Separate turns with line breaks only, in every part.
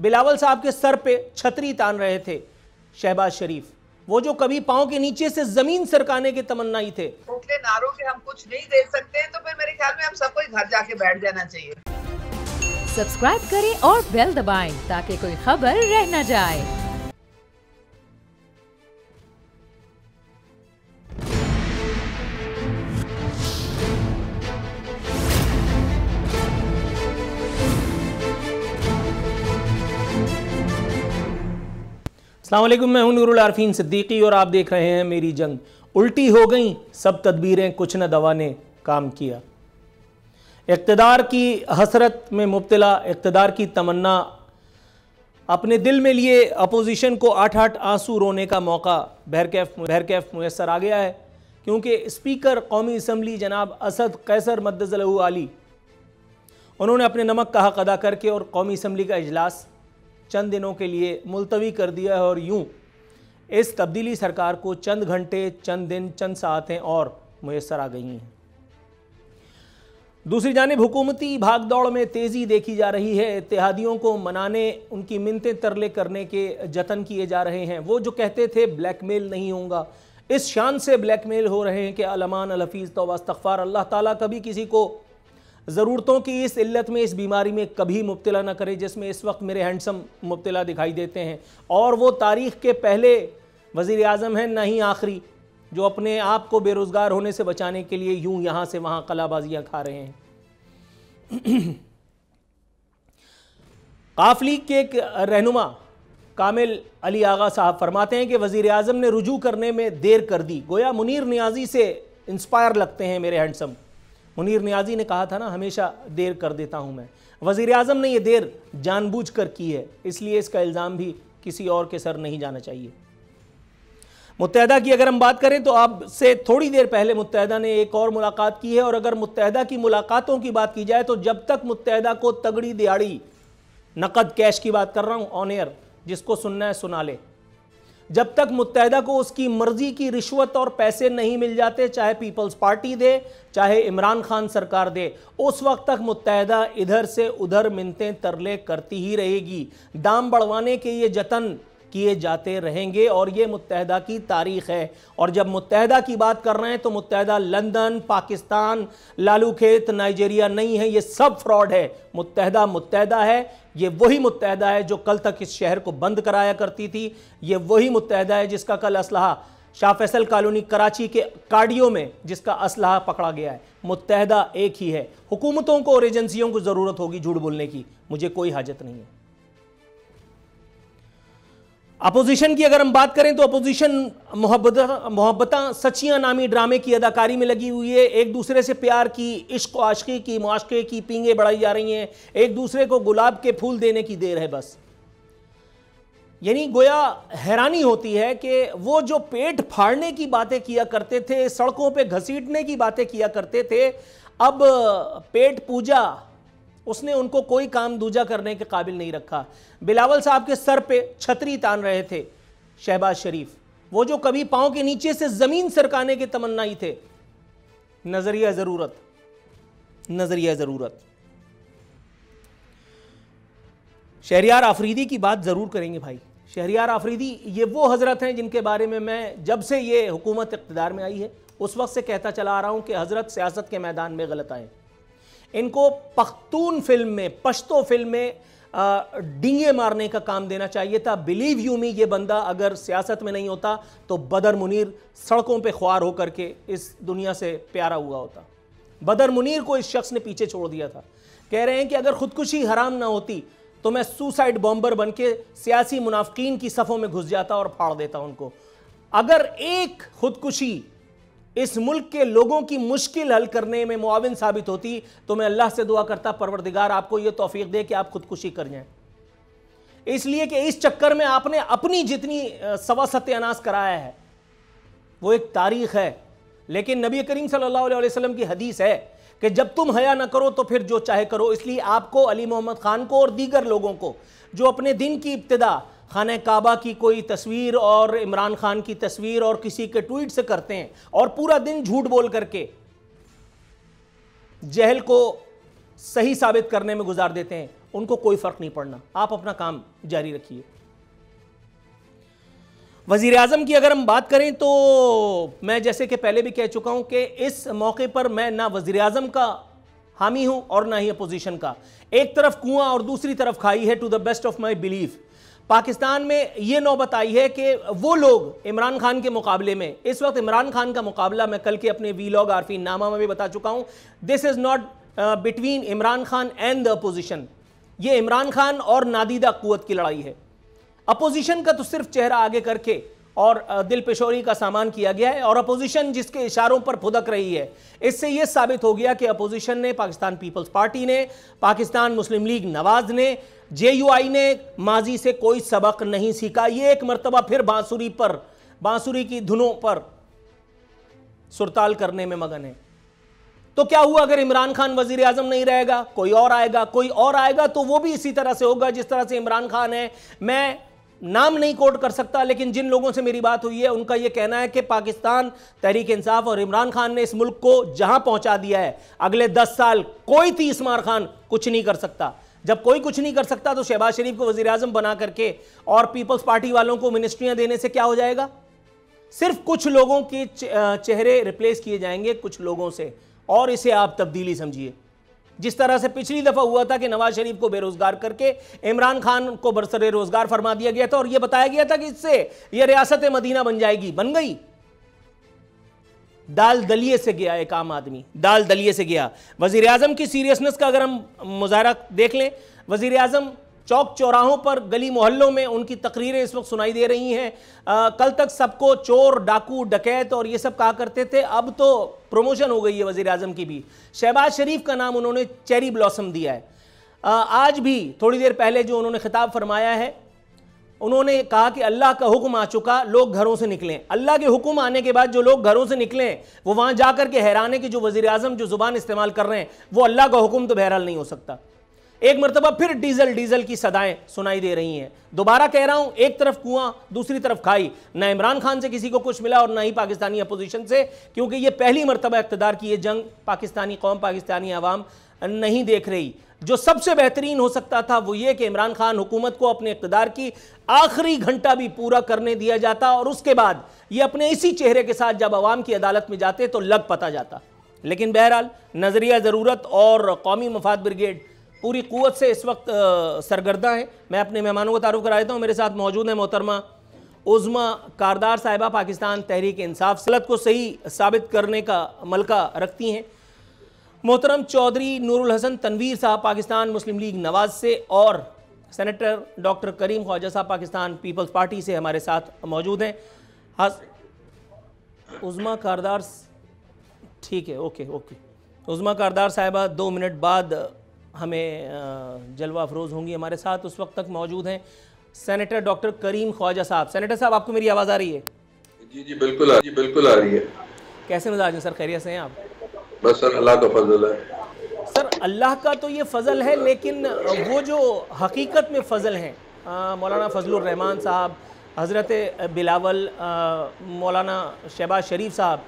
बिलावल साहब के सर पे छतरी तान रहे थे शहबाज शरीफ, वो जो कभी पांव के नीचे से जमीन सरकाने के तमन्नाई थे।
खोखले नारों के हम कुछ नहीं दे सकते, तो फिर मेरे ख्याल में हम सबको घर जाके बैठ जाना चाहिए।
सब्सक्राइब करें और बेल दबाएं ताकि कोई खबर रह न जाए।
अस्सलाम वालेकुम, मैं हूं नूरुल आरफीन सिद्दीकी और आप देख रहे हैं मेरी जंग। उल्टी हो गई सब तदबीरें, कुछ न दवा ने काम किया। इक़्तिदार की हसरत में मुब्तला, इक़्तिदार की तमन्ना अपने दिल में लिए अपोजिशन को 8-8 आंसू रोने का मौका बहरकैफ मुयस्सर आ गया है, क्योंकि स्पीकर कौमी असम्बली जनाब असद कैसर मद्दज़लहू आली, उन्होंने अपने नमक का हक़ अदा करके और कौमी असम्बली का इजलास चंद दिनों के लिए मुलतवी कर दिया है। और यूं इस तब्दीली सरकार को चंद घंटे, चंद दिन, चंद साअतें और मुयस्सर आ गई हैं। दूसरी जानिब हुकूमती भागदौड़ में तेज़ी देखी जा रही है। इत्तेहादियों को मनाने, उनकी मिन्नतें तरले करने के जतन किए जा रहे हैं। वो जो कहते थे ब्लैकमेल नहीं होगा, इस शान से ब्लैकमेल हो रहे हैं कि अलमान अलहफ़ीज़ तौबा इस्तग़फ़ार, अल्लाह ताला कभी किसी को ज़रूरतों की इस इल्लत में, इस बीमारी में कभी मुब्तला न करे जिसमें इस वक्त मेरे हैंडसम मुब्तला दिखाई देते हैं। और वो तारीख़ के पहले वज़ीर आज़म हैं, ना ही आखिरी, जो अपने आप को बेरोज़गार होने से बचाने के लिए यूं यहाँ से वहाँ कलाबाजियाँ खा रहे हैं। काफ लीग के एक रहनुमा कामिल अली आगा साहब फरमाते हैं कि वज़ीर आज़म ने रुजू करने में देर कर दी, गोया मुनीर नियाज़ी से इंस्पायर लगते हैं मेरे हैंडसम। मुनीर नियाज़ी ने कहा था ना, हमेशा देर कर देता हूं मैं। वज़ीर आज़म ने यह देर जानबूझकर की है, इसलिए इसका इल्ज़ाम भी किसी और के सर नहीं जाना चाहिए। मुत्तहदा की अगर हम बात करें तो आपसे थोड़ी देर पहले मुत्तहदा ने एक और मुलाकात की है। और अगर मुत्तहदा की मुलाकातों की बात की जाए तो जब तक मुत्तहदा को तगड़ी दिहाड़ी, नकद कैश की बात कर रहा हूं ऑन एयर, जिसको सुनना है सुना ले, जब तक मुत्तहदा को उसकी मर्जी की रिश्वत और पैसे नहीं मिल जाते, चाहे पीपल्स पार्टी दे, चाहे इमरान खान सरकार दे, उस वक्त तक मुत्तहदा इधर से उधर मिन्नतें तरले करती ही रहेगी। दाम बढ़वाने के ये जतन किए जाते रहेंगे और ये मुत्तहदा की तारीख है। और जब मुत्तहदा की बात कर रहे हैं तो मुत्तहदा लंदन, पाकिस्तान, लालू खेत, नाइजीरिया नहीं है, ये सब फ्रॉड है। मुत्तहदा मुत्तहदा है। ये वही मुत्तहदा है जो कल तक इस शहर को बंद कराया करती थी। ये वही मुत्तहदा है जिसका कल असलहा शाह फैसल कॉलोनी कराची के कार्डियो में जिसका असलहा पकड़ा गया है। मुत्तहदा एक ही है। हुकूमतों को और एजेंसियों को ज़रूरत होगी झूठ बोलने की, मुझे कोई हाजत नहीं है। अपोजिशन की अगर हम बात करें तो अपोजिशन मोहब्बतां सच्चियां नामी ड्रामे की अदाकारी में लगी हुई है। एक दूसरे से प्यार की, इश्क व आशिकी की, मुआशके की पींगे बढ़ाई जा रही हैं। एक दूसरे को गुलाब के फूल देने की देर है बस। यानी गोया हैरानी होती है कि वो जो पेट फाड़ने की बातें किया करते थे, सड़कों पे घसीटने की बातें किया करते थे, अब पेट पूजा उसने उनको कोई काम दूजा करने के काबिल नहीं रखा। बिलावल साहब के सर पे छतरी तान रहे थे शहबाज शरीफ, वो जो कभी पांव के नीचे से जमीन सरकाने के तमन्नाई थे। नजरिया जरूरत, नजरिया जरूरत। शहरियार आफरीदी की बात जरूर करेंगे भाई। शहरियार आफरीदी ये वो हजरत हैं जिनके बारे में मैं जब से ये हुकूमत इक़्तिदार में आई है उस वक्त से कहता चला आ रहा हूं कि हजरत सियासत के मैदान में गलत आए। इनको पख्तून फिल्म में, पश्तो फिल्म में डींगे मारने का काम देना चाहिए था। बिलीव यू मी, ये बंदा अगर सियासत में नहीं होता तो बदर मुनीर सड़कों पे ख्वार होकर के इस दुनिया से प्यारा हुआ होता। बदर मुनीर को इस शख्स ने पीछे छोड़ दिया था। कह रहे हैं कि अगर खुदकुशी हराम ना होती तो मैं सुसाइड बॉम्बर बन के सियासी मुनाफिकीन की सफ़ों में घुस जाता और फाड़ देता उनको। अगर एक खुदकुशी इस मुल्क के लोगों की मुश्किल हल करने में मुआविन साबित होती तो मैं अल्लाह से दुआ करता, परवरदिगार आपको यह तौफीक दे कि आप खुदकुशी कर जाएं। इसलिए कि इस चक्कर में आपने अपनी जितनी सवा सत्यानाश कराया है वो एक तारीख है। लेकिन नबी करीम सल्लल्लाहु अलैहि वसल्लम की हदीस है कि जब तुम हया ना करो तो फिर जो चाहे करो। इसलिए आपको, अली मोहम्मद खान को और दीगर लोगों को जो अपने दिन की इब्तिदा खाने काबा की कोई तस्वीर और इमरान खान की तस्वीर और किसी के ट्वीट से करते हैं और पूरा दिन झूठ बोल करके जहल को सही साबित करने में गुजार देते हैं, उनको कोई फ़र्क नहीं पड़ना, आप अपना काम जारी रखिए। वज़ीर आज़म की अगर हम बात करें तो मैं जैसे कि पहले भी कह चुका हूं कि इस मौके पर मैं ना वज़ीर आज़म का हामी हूं और ना ही अपोजिशन का। एक तरफ कुआं और दूसरी तरफ खाई है, to the best of my belief. Pakistan में यह नौबत आई है कि वो लोग इमरान खान के मुकाबले में, इस वक्त इमरान खान का मुकाबला मैं कल के अपने वीलॉग आरफीन नामा में भी बता चुका हूं, this is not between Imran Khan and the opposition. ये इमरान खान और नादीदा कुव्वत की लड़ाई है। अपोजिशन का तो सिर्फ चेहरा आगे करके और दिल पेशोरी का सामान किया गया है, और अपोजिशन जिसके इशारों पर फुदक रही है, इससे यह साबित हो गया कि अपोजिशन ने, पाकिस्तान पीपल्स पार्टी ने, पाकिस्तान मुस्लिम लीग नवाज ने, JUI ने माजी से कोई सबक नहीं सीखा। ये एक मरतबा फिर बांसुरी की धुनों पर सुरताल करने में मगन है। तो क्या हुआ अगर इमरान खान वजीर आजम नहीं रहेगा, कोई और आएगा तो वो भी इसी तरह से होगा जिस तरह से इमरान खान है। मैं नाम नहीं कोट कर सकता, लेकिन जिन लोगों से मेरी बात हुई है उनका यह कहना है कि पाकिस्तान तहरीक इंसाफ और इमरान खान ने इस मुल्क को जहां पहुंचा दिया है, अगले 10 साल कोई 30 मार खान कुछ नहीं कर सकता। जब कोई कुछ नहीं कर सकता तो शहबाज शरीफ को वजीर आजम बना करके और पीपल्स पार्टी वालों को मिनिस्ट्रियां देने से क्या हो जाएगा? सिर्फ कुछ लोगों के चेहरे रिप्लेस किए जाएंगे कुछ लोगों से, और इसे आप तब्दीली समझिए। जिस तरह से पिछली दफा हुआ था कि नवाज शरीफ को बेरोजगार करके इमरान खान को बरसरे रोजगार फरमा दिया गया था और यह बताया गया था कि इससे यह रियासत मदीना बन जाएगी, बन गई। दाल दलिए से गया एक आम आदमी, दाल दलिए से गया। वजीर आजम की सीरियसनेस का अगर हम मुजाहरा देख लें, वजीर आजम चौक चौराहों पर, गली मोहल्लों में उनकी तकरीरें इस वक्त सुनाई दे रही हैं। कल तक सबको चोर, डाकू, डकैत और ये सब कहा करते थे, अब तो प्रमोशन हो गई है वजीर आजम की भी। शहबाज शरीफ का नाम उन्होंने चेरी ब्लॉसम दिया है। आज भी थोड़ी देर पहले जो उन्होंने खिताब फरमाया है, उन्होंने कहा कि अल्लाह का हुक्म आ चुका, लोग घरों से निकलें। अल्लाह के हुक्म आने के बाद जो लोग घरों से निकलें वो वहां जाकर के हैरान है कि जो वजीर आजम जो जुबान इस्तेमाल कर रहे हैं वो अल्लाह का हुक्म तो बहरहाल नहीं हो सकता। एक मरतबा फिर डीजल की सदाएं सुनाई दे रही हैं। दोबारा कह रहा हूं, एक तरफ कुआं दूसरी तरफ खाई। ना इमरान खान से किसी को कुछ मिला और ना ही पाकिस्तानी अपोजिशन से, क्योंकि यह पहली मरतबा इक़्तिदार की ये जंग पाकिस्तानी कौम, पाकिस्तानी अवाम नहीं देख रही। जो सबसे बेहतरीन हो सकता था वो ये कि इमरान खान हुकूमत को अपने इक़्तिदार की आखिरी घंटा भी पूरा करने दिया जाता और उसके बाद ये अपने इसी चेहरे के साथ जब अवाम की अदालत में जाते तो लग पता जाता। लेकिन बहरहाल नजरिया ज़रूरत और कौमी मफाद ब्रिगेड पूरी कुव्वत से इस वक्त सरगर्दा है। मैं अपने मेहमानों को तारुफ करा देता हूँ। मेरे साथ मौजूद है मोहतरमा उज़्मा कारदार साहिबा, पाकिस्तान तहरीक इंसाफ सलत को सही साबित करने का मलका रखती हैं। मोहतरम चौधरी नूरुल हसन तनवीर साहब, पाकिस्तान मुस्लिम लीग नवाज से, और सेनेटर डॉक्टर करीम ख्वाजा साहब, पाकिस्तान पीपल्स पार्टी से हमारे साथ मौजूद हैं। उज़्मा कारदार, ठीक है, ओके। उज़्मा कारदार साहिबा 2 मिनट बाद हमें जलवा अफरोज़ होंगी हमारे साथ। उस वक्त तक मौजूद हैं सेनेटर डॉक्टर करीम ख्वाजा साहब। सेनेटर साहब, आपको मेरी आवाज़ आ रही है?
जी बिल्कुल आ रही है।
कैसे मिजाज हैं सर? खैरियत से हैं आप?
बस सर, अल्लाह का फजल है।
सर, अल्लाह का तो ये फ़ज़ल है, लेकिन वो जो हकीकत में फ़ज़ल हैं, मौलाना फजलुर रहमान साहब, हज़रत बिलावल, मौलाना शहबाज शरीफ साहब,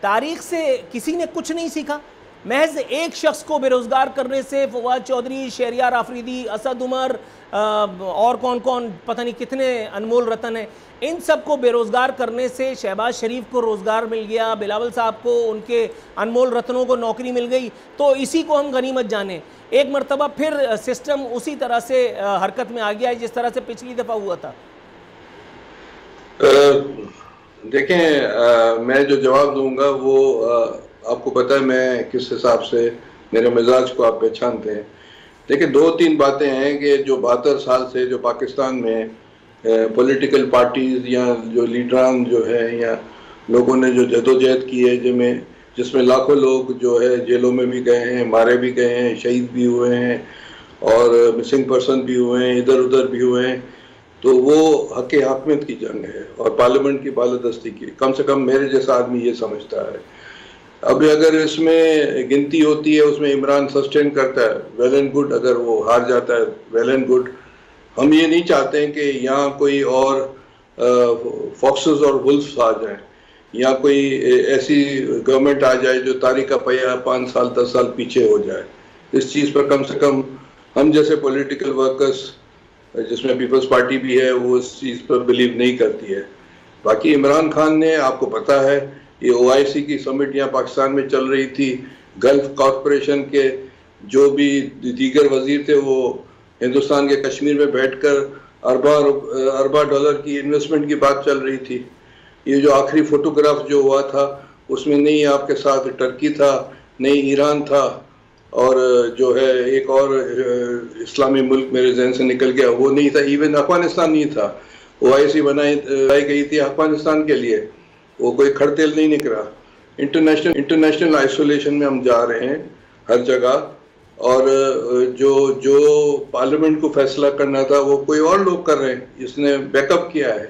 तारीख़ से किसी ने कुछ नहीं सीखा। महज एक शख्स को बेरोज़गार करने से फवाद चौधरी, शहरियार आफरीदी, असद उमर और कौन पता नहीं कितने अनमोल रतन हैं, इन सब को बेरोज़गार करने से शहबाज शरीफ को रोज़गार मिल गया, बिलावल साहब को उनके अनमोल रतनों को नौकरी मिल गई। तो इसी को हम गनीमत जाने। एक मरतबा फिर सिस्टम उसी तरह से हरकत में आ गया है जिस तरह से पिछली दफ़ा हुआ था।
देखें, मैं जो जवाब दूंगा वो आपको पता है मैं किस हिसाब से, मेरे मिजाज को आप पहचानते हैं। देखिए, 2-3 बातें हैं कि जो 72 साल से जो पाकिस्तान में पॉलिटिकल पार्टीज या जो लीडरान जो है या लोगों ने जो जदोजहद की है, जिसमें लाखों लोग जो है जेलों में भी गए हैं, मारे भी गए हैं, शहीद भी हुए हैं और मिसिंग पर्सन भी हुए हैं, इधर उधर भी हुए हैं, तो वो हक़ हाकमियत की जंग है और पार्लियामेंट की बालादस्ती की। कम से कम मेरे जैसा आदमी ये समझता है। अब अगर इसमें गिनती होती है, उसमें इमरान सस्टेन करता है, वेल एंड गुड। अगर वो हार जाता है, वेल एंड गुड। हम ये नहीं चाहते हैं कि यहाँ कोई और फॉक्सेस और वुल्फ्स आ जाएं, या कोई ऐसी गवर्नमेंट आ जाए जो तारीख का पहिया 5 साल 10 साल पीछे हो जाए। इस चीज़ पर कम से कम हम जैसे पॉलिटिकल वर्कर्स, जिसमें पीपल्स पार्टी भी है, वो इस चीज़ पर बिलीव नहीं करती है। बाकी इमरान खान ने, आपको पता है, ये OIC की समिट यहाँ पाकिस्तान में चल रही थी, गल्फ कॉरपोरेशन के जो भी दीगर वजीर थे वो हिंदुस्तान के कश्मीर में बैठकर अरबा डॉलर की इन्वेस्टमेंट की बात चल रही थी। ये जो आखिरी फोटोग्राफ जो हुआ था उसमें नहीं आपके साथ टर्की था, नहीं ईरान था, और जो है एक और इस्लामी मुल्क मेरे जहन से निकल गया, वो नहीं था, इवन अफगानिस्तान नहीं था। OIC बनाई गई थी अफगानिस्तान के लिए, वो कोई खड़तेल नहीं निकला। इंटरनेशनल आइसोलेशन में हम जा रहे हैं हर जगह, और जो पार्लियामेंट को फैसला करना था वो कोई और लोग कर रहे हैं, इसने बैकअप किया है।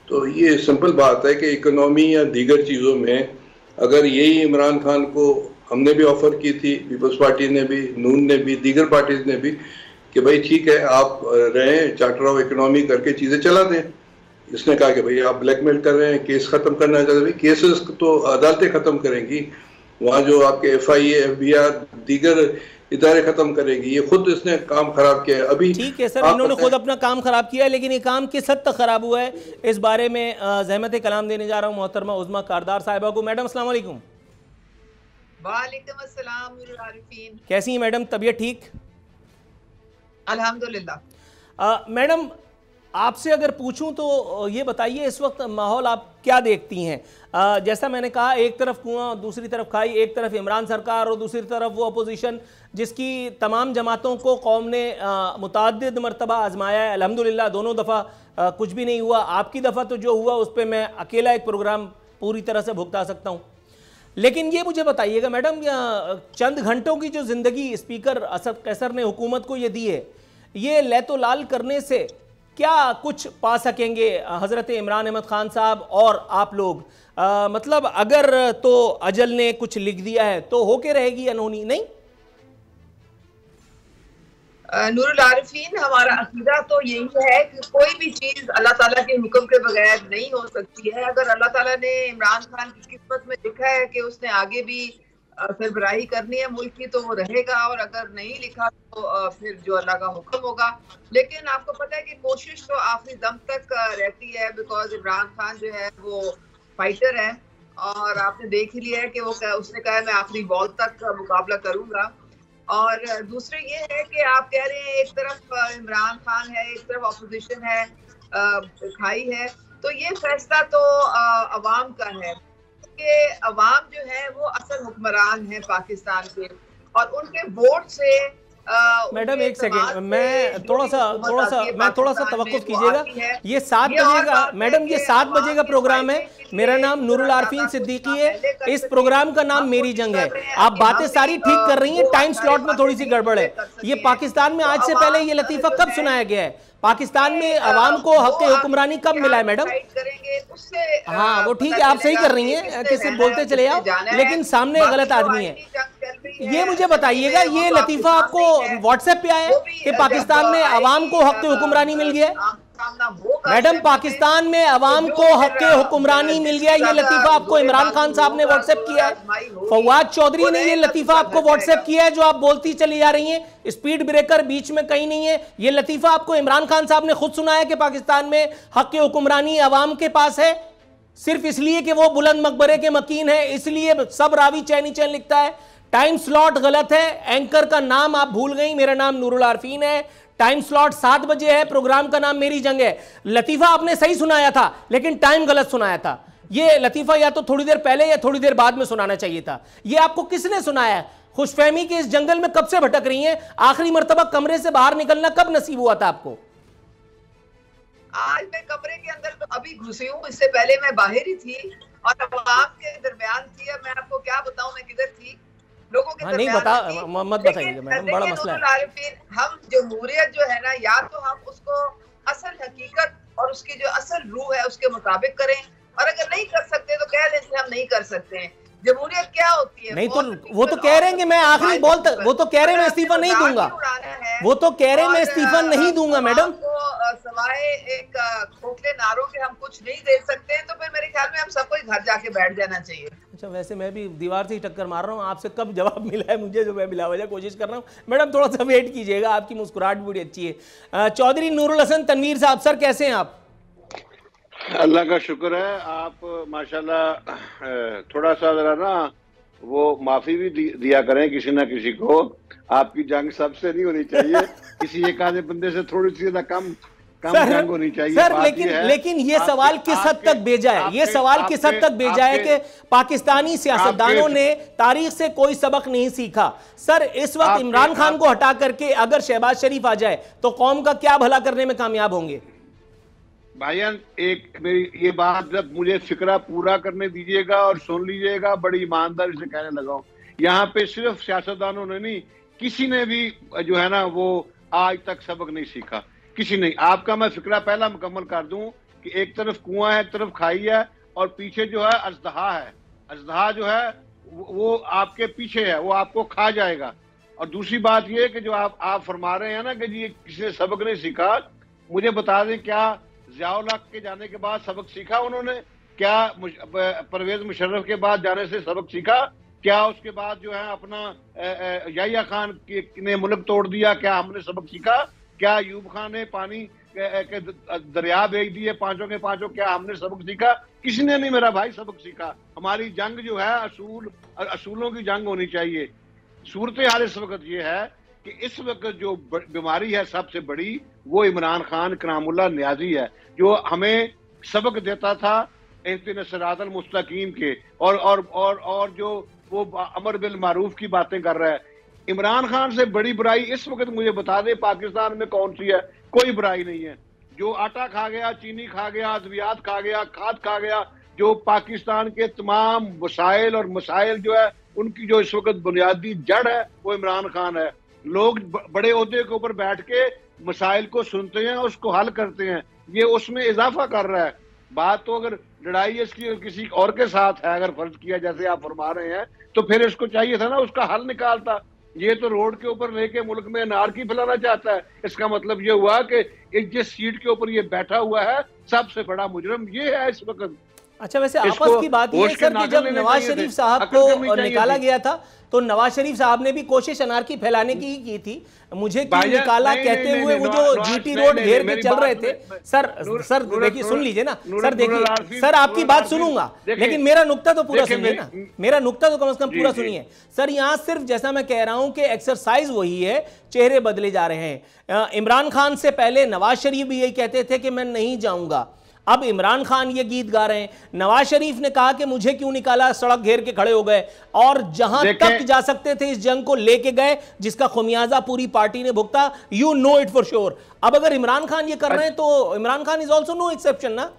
तो ये सिंपल बात है कि इकोनॉमी या दीगर चीज़ों में अगर यही इमरान खान को हमने भी ऑफर की थी, पीपल्स पार्टी ने भी, नून ने भी, दीगर पार्टीज ने भी, कि भाई ठीक है आप रहें, चार्टर ऑफ इकोनॉमी करके चीज़ें चला दें। इसने कहा कि भाई आप ब्लैकमेल कर रहे हैं, केस ख़त्म करना चाहते हैं। भाई केसेस तो अदालतें ख़त्म करेंगी, वहाँ जो आपके FIA, FBI दीगर इदारे ख़त्म करेगी। ये खुद इसने काम ख़राब किया है। अभी
ठीक है सर, इन्होंने खुद अपना काम ख़राब किया है, लेकिन ये काम किस हद तक ख़राब हुआ है, इस बारे में ज़हमत कलाम देने जा रहा हूँ मोहतरमा उज़्मा कारदार साहिबा को। मैडम अस्सलाम वालेकुम।
वालेकुम अस्सलाम नूरुल आरिफीन।
कैसी हैं मैडम, तबीयत ठीक?
अल्हम्दुलिल्लाह।
मैडम आपसे अगर पूछूं तो ये बताइए इस वक्त माहौल आप क्या देखती हैं? जैसा मैंने कहा, एक तरफ कुआं दूसरी तरफ खाई, एक तरफ इमरान सरकार और दूसरी तरफ वो अपोजिशन जिसकी तमाम जमातों को कौम ने मुतअद्दिद मरतबा आजमाया है। अल्हम्दुलिल्लाह दोनों दफ़ा कुछ भी नहीं हुआ। आपकी दफ़ा तो जो हुआ उस पर मैं अकेला एक प्रोग्राम पूरी तरह से भुगता सकता हूँ। लेकिन ये मुझे बताइएगा मैडम, चंद घंटों की जो ज़िंदगी स्पीकर असद कैसर ने हुकूमत को ये दी है, ये लैतो लाल करने से क्या कुछ पा सकेंगे हज़रत इमरान अहमद खान साहब और आप लोग? मतलब अगर तो अजल ने कुछ लिख दिया है तो होके रहेगी अनहोनी, नहीं?
नूरुल आरिफीन, हमारा अकीदा तो यही है कि कोई भी चीज अल्लाह ताला के हुक्म के बगैर नहीं हो सकती है। अगर अल्लाह ताला ने इमरान खान की किस्मत में लिखा है कि उसने आगे भी सरबराही करनी है मुल्क की, तो वो रहेगा, और अगर नहीं लिखा तो फिर जो अल्लाह का हुक्म होगा। लेकिन आपको पता है कि कोशिश तो आखिरी दम तक रहती है, बिकॉज इमरान खान जो है वो फाइटर है, और आपने देख ही लिया है कि वो उसने कहा है मैं आखिरी बॉल तक मुकाबला करूंगा। और दूसरे ये है कि आप कह रहे हैं एक तरफ इमरान खान है, एक तरफ अपोजिशन है, खाई है, तो ये फैसला तो अवाम का है कि अवाम जो है वो असल हुक्मरान है पाकिस्तान के, और उनके वोट से
मैडम एक सेकेंड, मैं थोड़ा सा तवक्कुफ कीजिएगा। ये 7 बजे का मैडम, ये 7 बजे का प्रोग्राम है। मेरा नाम नूरुल आरिफीन सिद्दीकी है, इस प्रोग्राम का नाम मेरी जंग है। आप बातें सारी ठीक कर रही हैं, टाइम स्लॉट में थोड़ी सी गड़बड़ है। ये पाकिस्तान में आज से पहले ये लतीफा कब सुनाया गया है? पाकिस्तान में अवाम को हक हुक्मरानी कब मिला है मैडम? हाँ वो ठीक है, आप सही कर रही हैं कि सिर्फ बोलते चले आओ, लेकिन सामने गलत आदमी है। ये मुझे बताइएगा, ये लतीफा आपको व्हाट्सएप पे आया है कि पाकिस्तान में अवाम को हक हुक्मरानी मिल गया है? मैडम, पाकिस्तान में अवाम को हक हुक्मरानी मिल गया, ये लतीफा आपको इमरान खान साहब ने व्हाट्सएप किया है। फवाद चौधरी ने ये लतीफा आपको व्हाट्सएप किया है, जो आप बोलती चली जा रही हैं, स्पीड ब्रेकर बीच में कहीं नहीं है। ये लतीफा आपको इमरान खान साहब ने खुद सुनाया कि पाकिस्तान में हक हुक्मरानी अवाम के पास है, सिर्फ इसलिए कि वो बुलंद मकबरे के मकीन है, इसलिए सब रावी चैनी चैन लिखता है। टाइम स्लॉट गलत है, एंकर का नाम आप भूल गई, मेरा नाम नूरुल आरिफीन है, टाइम स्लॉट 7 बजे है, प्रोग्राम का नाम मेरी जंग है। लतीफा आपने सही सुनाया था, लेकिन टाइम गलत सुनाया था। ये लतीफा या तो थोड़ी देर पहले या थोड़ी देर बाद में सुनाना चाहिए था। ये आपको किसने सुनाया? खुशफहमी के इस जंगल में कब से भटक रही हैं? आखिरी मर्तबा कमरे से बाहर निकलना कब नसीब हुआ था आपको?
आज मैं कमरे के अंदर तो अभी घुसी हूँ, इससे पहले मैं बाहर ही थी और अवाम के दरमियान थी। अब मैं आपको क्या बताऊं मैं किधर थी, लोगों के
नहीं बता मत बताइएगा मैडम, बड़ा मसला है।
हम जमहूरियत जो है ना, या तो हम उसको असल हकीकत और उसकी जो असल रूह है उसके मुताबिक करें, और अगर नहीं कर सकते तो कह दें कि हम नहीं कर सकते हैं। जमहूरियत क्या होती है?
नहीं तो वो तो कह रहे हैं कि मैं आखिरी बॉल तक, वो तो कह रहे हैं मैं इस्तीफा नहीं दूंगा, वो तो कह रहे हैं मैं इस्तीफा नहीं दूंगा मैडम।
सवाए एक खोखले नारों के हम कुछ नहीं दे सकते हैं, तो फिर मेरे ख्याल में हम सबको घर जाके बैठ जाना चाहिए।
अच्छा, वैसे मैं भी दीवार से ही टक्कर मार रहा हूँ, आपसे कब जवाब मिला है मुझे जो मैं बिला वजह कोशिश कर रहा हूँ। मैडम थोड़ा सा वेट कीजिएगा, आपकी मुस्कुराहट भी बड़ी अच्छी है। चौधरी नूरुल हसन तनवीर साहब, सर कैसे हैं आप?
अल्लाह का शुक्र है, आप माशाल्लाह। थोड़ा सा जरा ना वो माफी भी दिया करें किसी ना किसी को, आपकी जंग सबसे नहीं होनी चाहिए, किसी एक आधे बंदे से थोड़ी सी कम जंग होनी चाहिए।
सर लेकिन ये सवाल किस हद तक बेजा है, ये सवाल किस हद तक बेजा है कि पाकिस्तानी सियासतदानों ने तारीख से कोई सबक नहीं सीखा। सर इस वक्त इमरान खान को हटा करके अगर शहबाज शरीफ आ जाए तो कौम का क्या भला करने में कामयाब होंगे?
भाईजान, एक मेरी ये बात जब मुझे फिक्रा पूरा करने दीजिएगा और सुन लीजिएगा, बड़ी ईमानदारी से कहने लगा हूं। यहाँ पे सिर्फ सियासतदानों ने नहीं, किसी ने भी जो है ना वो आज तक सबक नहीं सीखा, किसी ने। आपका मैं फिक्रा पहला मुकम्मल कर दूं कि एक तरफ कुआं है, एक तरफ खाई है, और पीछे जो है अजदहा है। अजदहा जो है वो आपके पीछे है, वो आपको खा जाएगा। और दूसरी बात ये कि जो आप फरमा रहे हैं ना कि जी किसी ने सबक नहीं सीखा, मुझे बता दें क्या ज़ियाउल हक के जाने के बाद सबक सीखा उन्होंने? क्या परवेज मुशर्रफ के बाद जाने से सबक सीखा? क्या उसके बाद जो है अपना याहिया खान ने मुल्क तोड़ दिया, क्या हमने सबक सीखा? क्या अयूब खान ने पानी के दरिया भेज दिए पांचों के पांचों, क्या हमने सबक सीखा? किसी ने नहीं मेरा भाई सबक सीखा। हमारी जंग जो है असूलों की जंग होनी चाहिए। सूरत हाल इस वक्त ये है कि इस वक्त जो बीमारी है सबसे बड़ी, वो इमरान खान करामुल्लाह नियाजी है, जो हमें सबक देता था इहदिना सिरातल मुस्तकीम के, और जो वो अमर बिल मारूफ की बातें कर रहा है। इमरान खान से बड़ी बुराई इस वक्त मुझे बता दे पाकिस्तान में कौन सी है? कोई बुराई नहीं है। जो आटा खा गया, चीनी खा गया, अद्वियात खा गया, खाद खा गया, जो पाकिस्तान के तमाम वसाइल और मसाइल जो है उनकी जो इस वक्त बुनियादी जड़ है वो इमरान खान है। लोग बड़े ओहदे के ऊपर बैठ के मसाइल को सुनते हैं, उसको हल करते हैं, ये उसमें इजाफा कर रहा है। बात तो अगर लड़ाई इसकी किसी और के साथ है, अगर फर्ज किया जैसे आप फरमा रहे हैं, तो फिर इसको चाहिए था ना उसका हल निकालता। ये तो रोड के ऊपर लेके मुल्क में अनारकी फैलाना चाहता है। इसका मतलब ये हुआ कि जिस सीट के ऊपर ये बैठा हुआ है सबसे बड़ा मुजरम ये है इस वक्त।
अच्छा, वैसे आपस की बात ये सर कि जब नवाज शरीफ साहब को निकाला गया था तो नवाज शरीफ साहब ने भी कोशिश अनारकी फैलाने की ही की थी। मुझे क्यों निकाला कहते हुए वो जो जीटी रोड घेर के चल रहे थे। सर देखिए, सुन लीजिए ना सर, देखिए सर आपकी बात सुनूंगा, लेकिन मेरा नुक्ता तो पूरा सुनिए ना, मेरा नुक्ता तो कम से कम पूरा सुनिए सर। यहाँ सिर्फ जैसा मैं कह रहा हूं कि एक्सरसाइज वही है, चेहरे बदले जा रहे हैं। इमरान खान से पहले नवाज शरीफ भी यही कहते थे कि मैं नहीं जाऊंगा, अब इमरान खान ये गीत गा रहे हैं। नवाज शरीफ ने कहा कि मुझे क्यों निकाला, सड़क घेर के खड़े हो गए, और जहां तक जा सकते थे इस जंग को लेके गए, जिसका खुमियाजा पूरी पार्टी ने भुगता। You know it for sure. अब अगर इमरान खान ये कर रहे हैं तो Imran Khan is also no exception ना।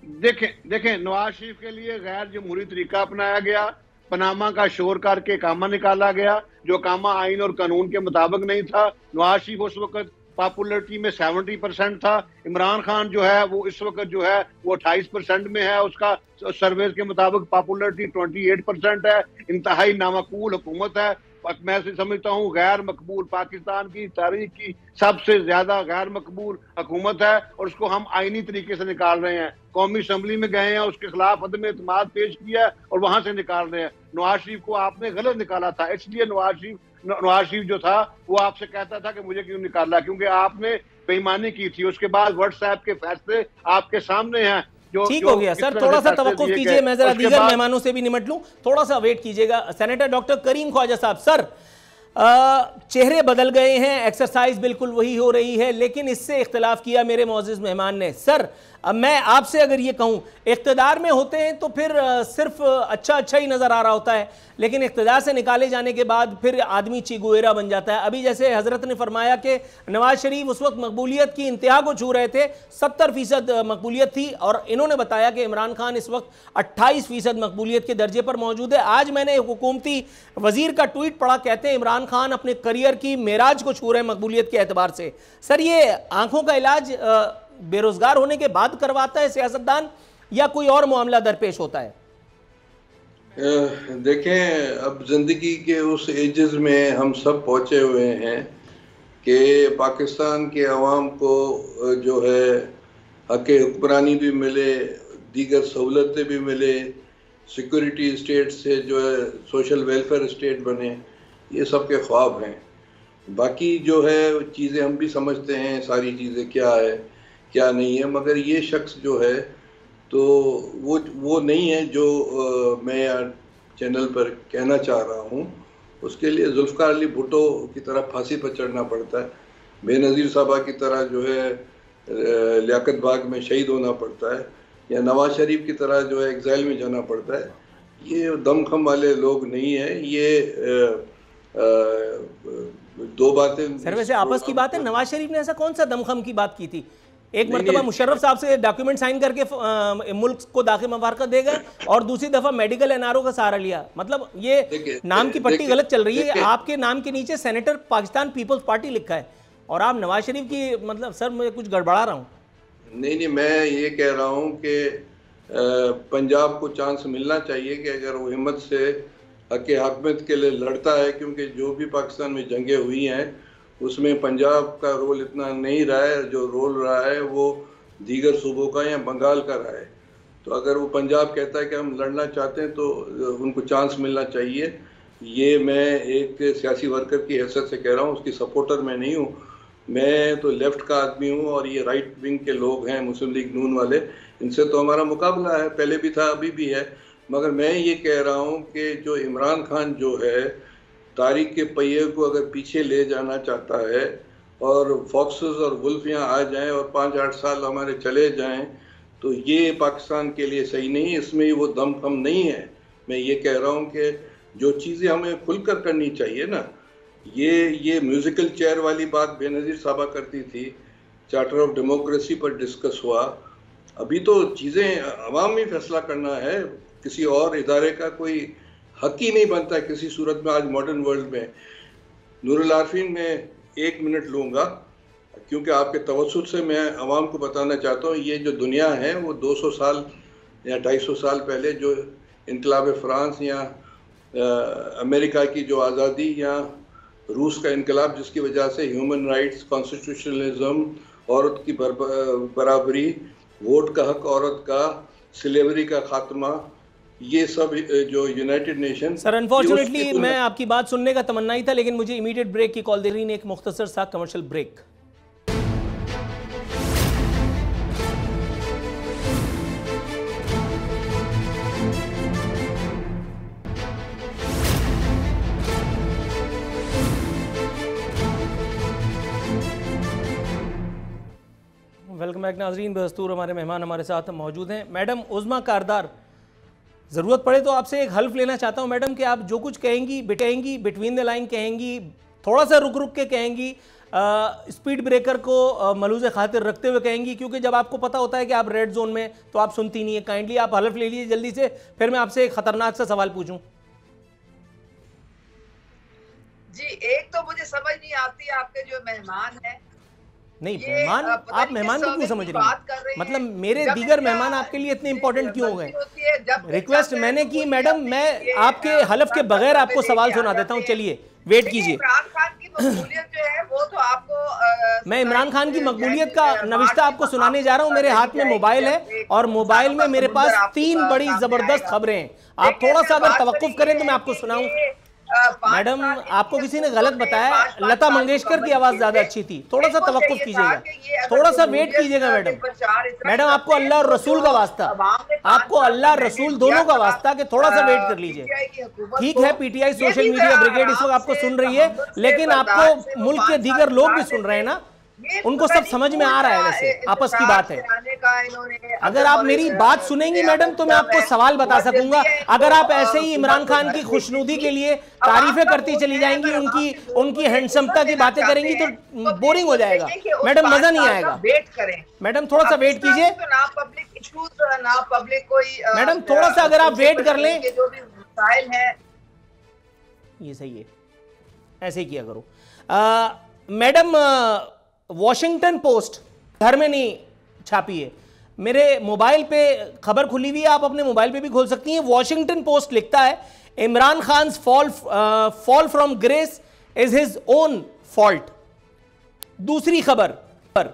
देखें नवाज शरीफ के लिए गैर जमहूरी तरीका अपनाया गया, पनामा का शोर करके कामा निकाला गया, जो कामा आइन और कानून के मुताबिक नहीं था। नवाज शरीफ उस वक्त पॉपुलरिटी में 70% था। इमरान खान जो है वो इस वक्त जो है वो 28% में है, उसका सर्वे के मुताबिक पॉपुलरिटी 28% है। इंतहाई नामकबूल हुकूमत है। मैं समझता हूँ गैर मकबूल, पाकिस्तान की तारीख की सबसे ज्यादा गैर मकबूल हुकूमत है, और उसको हम आईनी तरीके से निकाल रहे हैं। कौमी असम्बली में गए हैं, उसके खिलाफ अदम एतमाद पेश किया और वहां से निकाल रहे हैं। नवाज शरीफ को आपने गलत निकाला था, इसलिए नवाज शरीफ जो था वो आपसे कहता था कि मुझे क्यों निकाला, क्योंकि आपने बेईमानी की थी। उसके बाद व्हाट्सएप के फैसले आपके सामने हैं।
ठीक हो गया सर, थोड़ा सा तवक्कुफ कीजिए, मैं जरा दीगर मेहमानों से भी निमट लूं, थोड़ा सा वेट कीजिएगा। सेनेटर डॉक्टर करीम ख्वाजा साहब, सर चेहरे बदल गए हैं, एक्सरसाइज बिल्कुल वही हो रही है, लेकिन इससे इख्तिलाफ किया मेरे मौजूद मेहमान ने। सर मैं आपसे अगर ये कहूँ, इख्तिदार में होते हैं तो फिर सिर्फ अच्छा ही नज़र आ रहा होता है, लेकिन इख्तिदार से निकाले जाने के बाद फिर आदमी चिगुएरा बन जाता है। अभी जैसे हजरत ने फरमाया कि नवाज शरीफ उस वक्त मकबूलियत की इंतहा को छू रहे थे, 70% मकबूलियत थी, और इन्होंने बताया कि इमरान खान इस वक्त 28% मकबूलियत के दर्जे पर मौजूद है। आज मैंने हुकूमती वजीर का ट्वीट पढ़ा, कहते हैं इमरान खान अपने करियर की मेराज को छू रहे हैं मकबूलियत के एतबार से। सर ये आंखों का इलाज बेरोजगार होने के बाद करवाता है सियासतदान, या कोई और मामला दरपेश होता है?
देखें, अब जिंदगी के उस एजेस में हम सब पहुंचे हुए हैं कि पाकिस्तान के अवाम को जो है हक़ हुक्मरानी भी मिले, दीगर सहूलतें भी मिले, सिक्योरिटी स्टेट से जो है सोशल वेलफेयर स्टेट बने, ये सब के ख्वाब हैं। बाकी जो है चीज़ें हम भी समझते हैं, सारी चीज़ें क्या है क्या नहीं है, मगर ये शख्स जो है तो वो नहीं है जो मैं यार चैनल पर कहना चाह रहा हूँ। उसके लिए जुल्फ़िकार अली भुट्टो की तरह फांसी पर चढ़ना पड़ता है, बेनज़ीर साहबा की तरह जो है लियाकत बाग में शहीद होना पड़ता है, या नवाज शरीफ की तरह जो है एग्जाइल में जाना पड़ता है। ये दमखम वाले लोग नहीं है। ये दो बातें
सर वैसे आपस की बात है, नवाज शरीफ ने ऐसा कौन सा दमखम की बात की थी? एक मरतबा मुशर्रफ साहब से डॉक्यूमेंट साइन करके मुल्क को दाखिल मुबारकत दे गए और दूसरी दफा मेडिकल एनआरओ का सहारा लिया। मतलब ये नाम की पट्टी गलत चल रही है। आपके नाम के नीचे सेनेटर पाकिस्तान पीपल्स पार्टी लिखा है और आप नवाज शरीफ की, मतलब सर मैं कुछ गड़बड़ा रहा हूँ।
नहीं, मैं ये कह रहा हूँ कि पंजाब को चांस मिलना चाहिए कि अगर वो हिम्मत से हक हकूमत के लिए लड़ता है, क्योंकि जो भी पाकिस्तान में जंगें हुई हैं उसमें पंजाब का रोल इतना नहीं रहा है। जो रोल रहा है वो दीगर सूबों का या बंगाल का रहा है। तो अगर वो पंजाब कहता है कि हम लड़ना चाहते हैं तो उनको चांस मिलना चाहिए। ये मैं एक सियासी वर्कर की हैसियत से कह रहा हूँ, उसकी सपोर्टर मैं नहीं हूँ। मैं तो लेफ्ट का आदमी हूँ और ये राइट विंग के लोग हैं, मुस्लिम लीग नून वाले, इनसे तो हमारा मुकाबला है, पहले भी था अभी भी है। मगर मैं ये कह रहा हूँ कि जो इमरान खान जो है तारीख के पहिए को अगर पीछे ले जाना चाहता है और फॉक्सेस और वुल्फ यहाँ आ जाएं और 5-8 साल हमारे चले जाएं, तो ये पाकिस्तान के लिए सही नहीं। इसमें वो दमखम नहीं है। मैं ये कह रहा हूँ कि जो चीज़ें हमें खुलकर करनी चाहिए ना, ये म्यूज़िकल चेयर वाली बात बेनज़ीर साहबा करती थी, चार्टर ऑफ डेमोक्रेसी पर डिस्कस हुआ। अभी तो चीज़ें अवाम ही फैसला करना है, किसी और इदारे का कोई हक ही नहीं बनता है किसी सूरत में आज मॉडर्न वर्ल्ड में। नूरुल आरफीन में 1 मिनट लूँगा क्योंकि आपके तवज्जुह से मैं अवाम को बताना चाहता हूँ, ये जो दुनिया है वो 200 साल या 250 साल पहले जो इनकलाब फ्रांस या अमेरिका की जो आज़ादी या रूस का इनकलाब जिसकी वजह से ह्यूमन राइट्स, कॉन्स्टिट्यूशनलिज्म, औरत की बराबरी, वोट का हक औरत का, स्लेवरी का खात्मा, ये सब जो यूनाइटेड नेशन।
सर अनफॉर्चुनेटली मैं आपकी बात सुनने का तमन्ना ही था, लेकिन मुझे इमीडिएट ब्रेक की कॉल दे रही है। एक मुख्तसर सा कमर्शियल ब्रेक। वेलकम बैक नाजरीन। बदस्तूर हमारे मेहमान हमारे साथ मौजूद हैं मैडम उज़्मा कारदार। ज़रूरत पड़े तो आपसे एक हल्फ लेना चाहता हूं मैडम कि आप जो कुछ कहेंगी बिटेंगी, बिटवीन द लाइन कहेंगी, थोड़ा सा रुक रुक के कहेंगी, स्पीड ब्रेकर को मलूज़ खातिर रखते हुए कहेंगी, क्योंकि जब आपको पता होता है कि आप रेड जोन में तो आप सुनती नहीं है। काइंडली आप हल्फ ले लीजिए जल्दी से, फिर मैं आपसे एक ख़तरनाक सा सवाल पूछूं।
जी, एक तो मुझे समझ नहीं आती आपके जो मेहमान हैं।
नहीं मेहमान, आप मेहमान को क्यों समझ रही हैं? मतलब मेरे दीगर मेहमान आपके लिए इतने इंपॉर्टेंट क्यों हो गए? रिक्वेस्ट मैंने की मैडम, मैं आपके हलफ के बगैर आपको सवाल सुना देता हूं। चलिए वेट कीजिए।
इमरान खान की मकबूलियत जो है वो तो आपको
मैं इमरान खान की मकबूलियत का नविश्ता आपको सुनाने जा रहा हूं। मेरे हाथ में मोबाइल है और मोबाइल में मेरे पास 3 बड़ी जबरदस्त खबरें हैं। आप थोड़ा सा अगर तवक्कुफ करें तो मैं आपको सुनाऊं। मैडम आपको किसी ने गलत बताया, लता मंगेशकर की आवाज ज्यादा अच्छी थी। थोड़ा सा तवक्कुफ कीजिएगा, थोड़ा सा वेट कीजिएगा मैडम। मैडम आपको अल्लाह और रसूल का वास्ता, आपको अल्लाह रसूल दोनों का वास्ता कि थोड़ा सा वेट कर लीजिए। ठीक है, पीटीआई सोशल मीडिया ब्रिगेड इस वक्त आपको सुन रही है, लेकिन आपको मुल्क के दीगर लोग भी सुन रहे हैं ना, उनको सब समझ में आ रहा है। वैसे आपस की बात है। अगर आप मेरी बात सुनेंगी मैडम तो मैं आपको सवाल बता सकूंगा। अगर आप ऐसे ही इमरान खान की खुशनुदी के लिए तारीफें करती चली जाएंगी, उनकी हैंडसमता की बातें करेंगी तो बोरिंग हो जाएगा मैडम, मजा नहीं आएगा।
वेट करें मैडम,
थोड़ा सा वेट कीजिए मैडम, थोड़ा सा अगर आप वेट कर लें। ये सही है, ऐसे ही किया करो मैडम। वॉशिंगटन पोस्ट घर में नहीं छापी है, मेरे मोबाइल पे खबर खुली हुई है, आप अपने मोबाइल पे भी खोल सकती हैं। वॉशिंगटन पोस्ट लिखता है Imran Khan fall from grace is his own fault. दूसरी खबर पर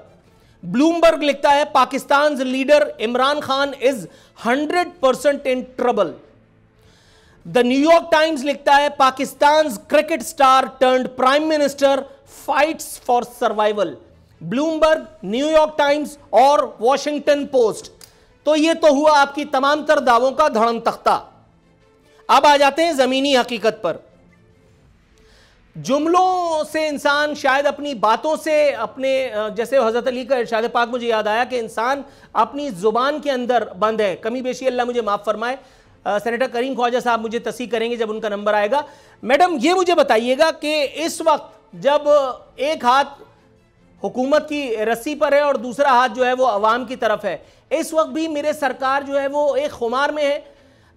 ब्लूमबर्ग लिखता है Pakistan leader Imran Khan is 100% in trouble. The New York times लिखता है Pakistan cricket star turned prime minister fights for survival. Bloomberg, New York times और वॉशिंगटन पोस्ट। तो ये तो हुआ आपकी तमाम तर दावों का धड़म तख्ता। अब आ जाते हैं जमीनी हकीकत पर। जुमलों से इंसान शायद अपनी बातों से अपने, जैसे हजरत अली का इरशाद पाक मुझे याद आया कि इंसान अपनी जुबान के अंदर बंद है। कमी बेशी अल्लाह मुझे माफ फरमाए। सेनेटर करीम ख्वाजा साहब मुझे तस्दीक करेंगे जब उनका नंबर आएगा। मैडम ये मुझे बताइएगा कि इस वक्त जब एक हाथ हुकूमत की रस्सी पर है और दूसरा हाथ जो है वो अवाम की तरफ है, इस वक्त भी मेरे सरकार जो है वो एक खुमार में है।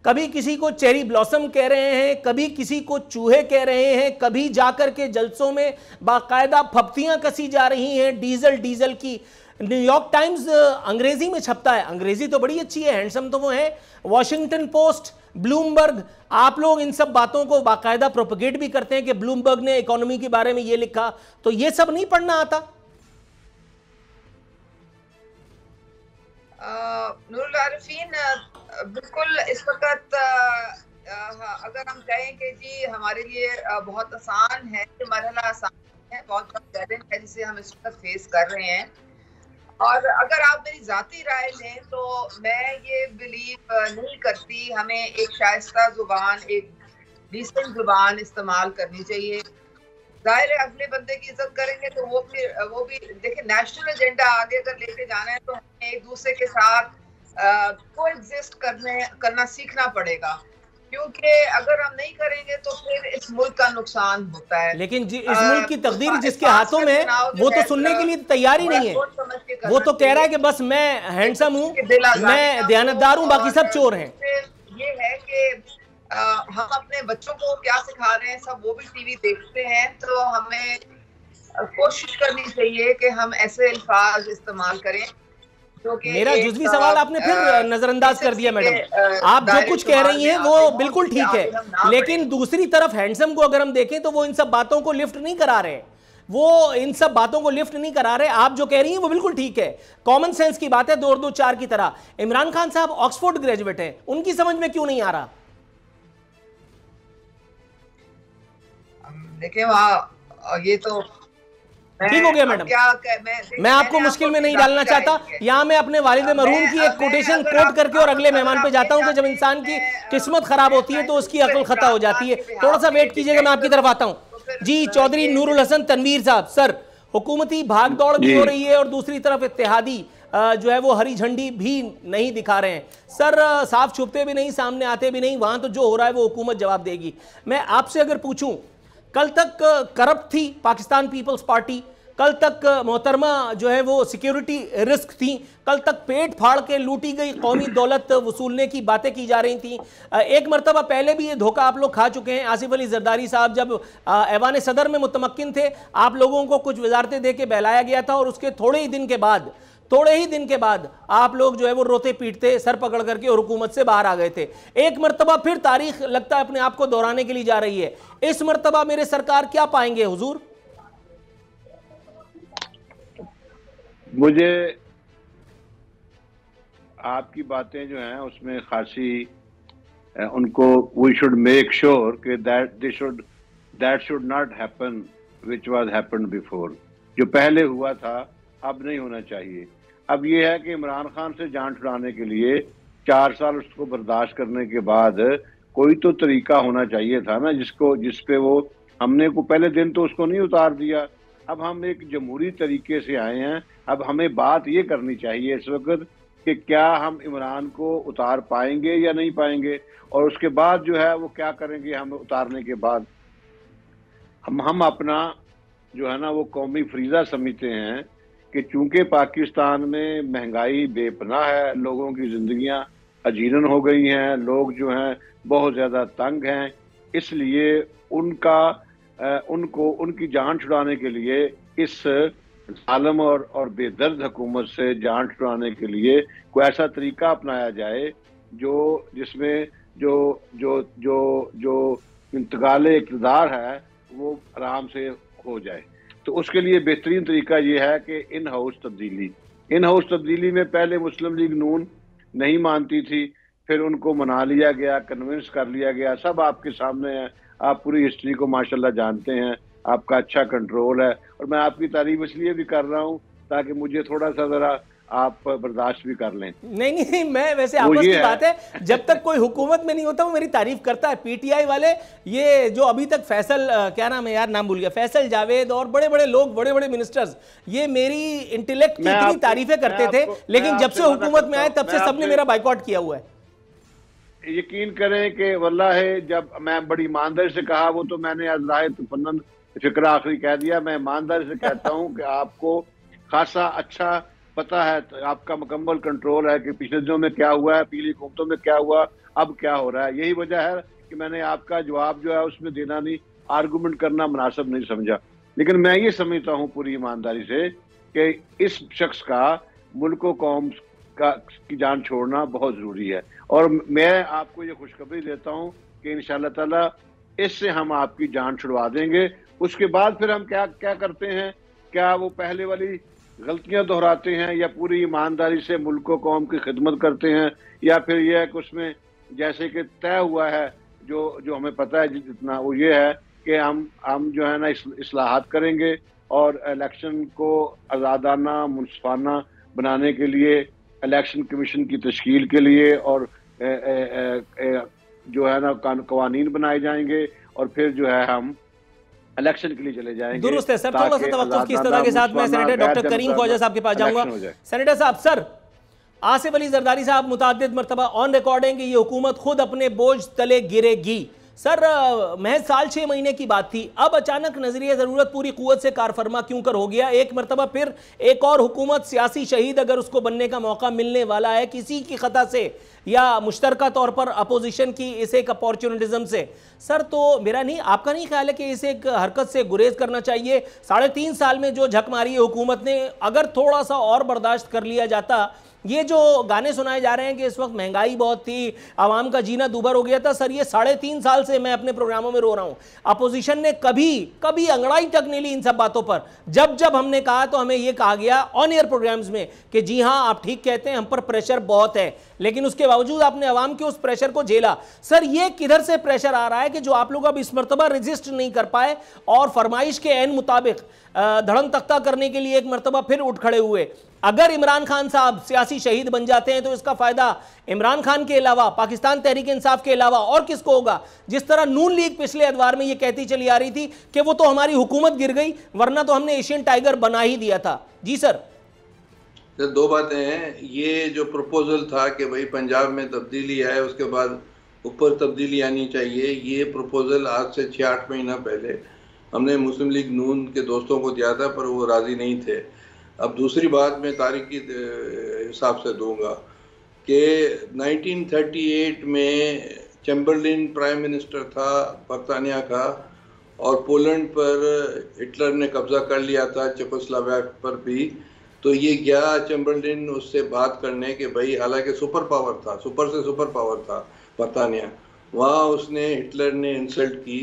कभी किसी को चेरी ब्लॉसम कह रहे हैं, कभी किसी को चूहे कह रहे हैं, कभी जाकर के जलसों में बाकायदा फप्तियां कसी जा रही हैं डीजल की। न्यूयॉर्क टाइम्स अंग्रेजी में छपता है, अंग्रेजी तो बड़ी अच्छी है, हैंडसम तो वो है। वॉशिंगटन पोस्ट, ब्लूमबर्ग, आप लोग इन सब बातों को बाकायदा प्रोपगेट भी करते हैं कि ब्लूमबर्ग ने इकोनॉमी के बारे में ये लिखा, तो ये सब नहीं पढ़ना आता?
नूरुल आरिफीन, बिल्कुल इस वक्त अगर हम कहें कि जी हमारे लिए बहुत आसान है, ये मरहला आसान है, बहुत चैलेंज है जिसे हम इस वक्त फेस कर रहे हैं। और अगर आप मेरी जाती राय लें तो मैं ये बिलीव नहीं करती हमें एक शाइस्ता जुबान, एक डिसेंट जुबान इस्तेमाल करनी चाहिए। जाहिर है अगले बंदे की इज्जत करेंगे तो वो भी देखिए, नेशनल एजेंडा आगे अगर लेके जाना है तो हमें एक दूसरे के साथ कोएग्जिस्ट करना सीखना पड़ेगा, क्योंकि अगर हम नहीं करेंगे तो फिर इस मुल्क का नुकसान होता है।
लेकिन इस मुल्क की तकदीर जिसके हाथों में है वो तो सुनने के लिए तैयार ही नहीं है। वो तो कह रहा है कि बस मैं हैंडसम हूँ, मैं दयानतदार हूँ, बाकी सब चोर हैं।
ये है कि हम अपने बच्चों को क्या सिखा रहे हैं, सब वो भी टीवी देखते हैं, तो हमें कोशिश करनी चाहिए कि हम ऐसे अल्फाज इस्तेमाल करें।
मेरा जुज़वी सवाल आपने फिर नजरअंदाज कर दिया मैडम। आप जो कुछ कह रही हैं वो बिल्कुल ठीक है, लेकिन दूसरी तरफ हैंडसम को अगर हम देखें तो वो इन सब बातों को लिफ्ट नहीं करा रहे, वो इन सब बातों को लिफ्ट नहीं करा रहे। आप जो कह रही हैं वो बिल्कुल ठीक है, कॉमन सेंस की बात है, 2 और 2 4 की तरह। इमरान खान साहब ऑक्सफोर्ड ग्रेजुएट हैं, उनकी समझ में क्यों नहीं आ रहा?
देखिए वहाँ ये तो
ठीक हो गया मैडम, मैं आपको मुश्किल में नहीं डालना चाहता। यहाँ मैं अपने वालिद मरहूम की एक कोटेशन कोट करके और अगले मेहमान पे जाता हूँ कि जब इंसान की किस्मत खराब होती है तो उसकी अक्ल खता हो जाती है। थोड़ा सा वेट कीजिएगा, मैं आपकी तरफ आता हूँ। जी चौधरी नूरुल हसन तनवीर साहब, सर हुकूमती भाग दौड़ भी हो रही है और दूसरी तरफ इत्तेहादी जो है वो हरी झंडी भी नहीं दिखा रहे हैं। सर साफ छुपते भी नहीं, सामने आते भी नहीं, वहां तो जो हो रहा है वो हुकूमत जवाब देगी। मैं आपसे अगर पूछूं, कल तक करप्ट थी पाकिस्तान पीपल्स पार्टी, कल तक मोहतरमा जो है वो सिक्योरिटी रिस्क थी, कल तक पेट फाड़ के लूटी गई कौमी दौलत वसूलने की बातें की जा रही थी। एक मरतबा पहले भी ये धोखा आप लोग खा चुके हैं। आसिफ अली जरदारी साहब जब ऐवान सदर में मुतमक्किन थे, आप लोगों को कुछ वजारतें दे के बहलाया गया था और उसके थोड़े ही दिन के बाद आप लोग जो है वो रोते पीटते सर पकड़ करके और हुकूमत से बाहर आ गए थे। एक मरतबा फिर तारीख लगता है अपने आप को दोहराने के लिए जा रही है। इस मरतबा मेरे सरकार क्या पाएंगे हुजूर?
मुझे आपकी बातें जो हैं उसमें खासी उनको वी शुड मेक श्योर कि that should not happen which was happened before. जो पहले हुआ था अब नहीं होना चाहिए। अब ये है कि इमरान खान से जान छुड़ाने के लिए 4 साल उसको बर्दाश्त करने के बाद कोई तो तरीका होना चाहिए था ना, जिसपे वो हमने को पहले दिन तो उसको नहीं उतार दिया। अब हम एक जमहूरी तरीके से आए हैं। अब हमें बात ये करनी चाहिए इस वक्त कि क्या हम इमरान को उतार पाएंगे या नहीं पाएंगे, और उसके बाद जो है वो क्या करेंगे। हम उतारने के बाद हम अपना जो है ना वो कौमी फरीजा समझते हैं कि चूंकि पाकिस्तान में महंगाई बेपनाह है, लोगों की जिंदगियां अजीरन हो गई हैं, लोग जो हैं बहुत ज़्यादा तंग हैं, इसलिए उनकी जान छुड़ाने के लिए इस जालिम और बेदर्द हुकूमत से जान छुड़ाने के लिए कोई ऐसा तरीका अपनाया जाए जिसमें जो इंतकाल इक़्तिदार है वो आराम से हो जाए। तो उसके लिए बेहतरीन तरीका ये है कि इन हाउस तब्दीली में पहले मुस्लिम लीग नून नहीं मानती थी, फिर उनको मना लिया गया, कन्विंस कर लिया गया, सब आपके सामने है। आप पूरी हिस्ट्री को माशाल्लाह जानते हैं, आपका अच्छा कंट्रोल है। और मैं आपकी तारीफ इसलिए भी कर रहा हूँ ताकि मुझे थोड़ा सा जरा आप बर्दाश्त भी कर लें।
नहीं, मैं वैसे आपस की बात है, जब तक कोई हुकूमत में नहीं होता वो मेरी तारीफ करता है। पीटीआई वाले ये जो अभी तक फैसल, क्या नाम है यार, नाम भूल गया, फैसल जावेद और बड़े बड़े लोग, बड़े बड़े मिनिस्टर्स, ये मेरी इंटेलेक्ट की इतनी तारीफें करते थे, लेकिन जब से हुकूमत में आए तब से सबने मेरा बाइकआउट किया हुआ है।
यकीन करें कि वल्लाह जब मैं बड़ी ईमानदारी से कहा, वो तो मैंने आज फिक्रा आखिरी कह दिया, मैं ईमानदारी से कहता हूँ कि आपको खासा अच्छा पता है, तो आपका मुकम्मल कंट्रोल है कि पिछले दिनों में क्या हुआ है, पिछली हुकूमतों में क्या हुआ, अब क्या हो रहा है। यही वजह है कि मैंने आपका जवाब जो है उसमें देना नहीं, आर्गूमेंट करना मुनासिब नहीं समझा। लेकिन मैं ये समझता हूँ पूरी ईमानदारी से कि इस शख्स का मुल्क व कौम की जान छोड़ना बहुत जरूरी है। और मैं आपको ये खुशखबरी देता हूँ कि इंशाअल्लाह ताला इससे हम आपकी जान छुड़वा देंगे। उसके बाद फिर हम क्या क्या करते हैं, क्या वो पहले वाली गलतियां दोहराते हैं या पूरी ईमानदारी से मुल्क व कौम की खिदमत करते हैं, या फिर यह है कि उसमें जैसे कि तय हुआ है जो हमें पता है जितना, वो ये है कि हम जो है ना इस्लाहात करेंगे और इलेक्शन को आज़ादाना मुनसिफाना बनाने के लिए इलेक्शन कमीशन की तश्कील के लिए और जो है ना कवानीन बनाए जाएंगे और फिर जो है हम इलेक्शन के लिए चले जाएंगे।
दुरुस्त है सर, थोड़ा सा तवक्कुफ की इस्तदा के साथ मैं सेनेटर डॉक्टर करीम ख्वाजा साहब के पास जाऊंगा। सेनेटर साहब, सर आसिफ अली जरदारी साहब मुताद्दिद मरतबा ऑन रिकॉर्ड हैं कि ये हुकूमत खुद अपने बोझ तले गिरेगी। सर महज साल 6 महीने की बात थी, अब अचानक नजरिया ज़रूरत पूरी कुव्वत से कारफरमा क्यों कर हो गया? एक मरतबा फिर एक और हुकूमत, सियासी शहीद अगर उसको बनने का मौका मिलने वाला है किसी की खता से या मुश्तरका तौर पर अपोजिशन की इस एक अपॉर्चुनिटिज्म से, सर तो मेरा नहीं, आपका नहीं ख्याल है कि इस एक हरकत से गुरेज करना चाहिए? 3.5 साल में जो झक मारी है हुकूमत ने, अगर थोड़ा सा और बर्दाश्त कर लिया जाता। ये जो गाने सुनाए जा रहे हैं कि इस वक्त महंगाई बहुत थी, आवाम का जीना दूभर हो गया था, सर ये 3.5 साल से मैं अपने प्रोग्रामों में रो रहा हूं, अपोजिशन ने कभी अंगड़ाई तक नहीं ली इन सब बातों पर। जब हमने कहा तो हमें यह कहा गया ऑन एयर प्रोग्राम्स में कि जी हां आप ठीक कहते हैं, हम पर प्रेशर बहुत है, लेकिन उसके बावजूद आपने आवाम के उस प्रेशर को झेला। सर ये किधर से प्रेशर आ रहा है कि जो आप लोग अब इस मरतबा रजिस्ट नहीं कर पाए और फरमाइश के एन मुताबिक धड़म तख्ता करने के लिए एक मरतबा फिर उठ खड़े हुए? अगर इमरान खान साहब सियासी शहीद बन जाते हैं तो इसका फायदा इमरान खान के अलावा, पाकिस्तान तहरीक इंसाफ के अलावा और किसको होगा? जिस तरह नून लीग पिछले अदवार में ये कहती चली आ रही थी कि वो तो हमारी हुकूमत गिर गई, वरना तो हमने एशियन टाइगर बना ही दिया था। जी सर।
दो बातें हैं, ये जो प्रपोजल था कि भाई पंजाब में तब्दीली आए उसके बाद ऊपर तब्दीली आनी चाहिए, ये प्रपोजल आज से 6-8 महीना पहले हमने मुस्लिम लीग नून के दोस्तों को दिया था, पर वो राजी नहीं थे। अब दूसरी बात मैं तारीख की हिसाब से दूंगा कि 1938 में चैम्बरलिन प्राइम मिनिस्टर था बरतानिया का, और पोलैंड पर हिटलर ने कब्जा कर लिया था, चेकोस्लोवाकिया पर भी। तो ये गया चैम्बरलिन उससे बात करने के भाई, हालांकि सुपर पावर था, सुपर से सुपर पावर था बरतानिया, वहाँ उसने हिटलर ने इंसल्ट की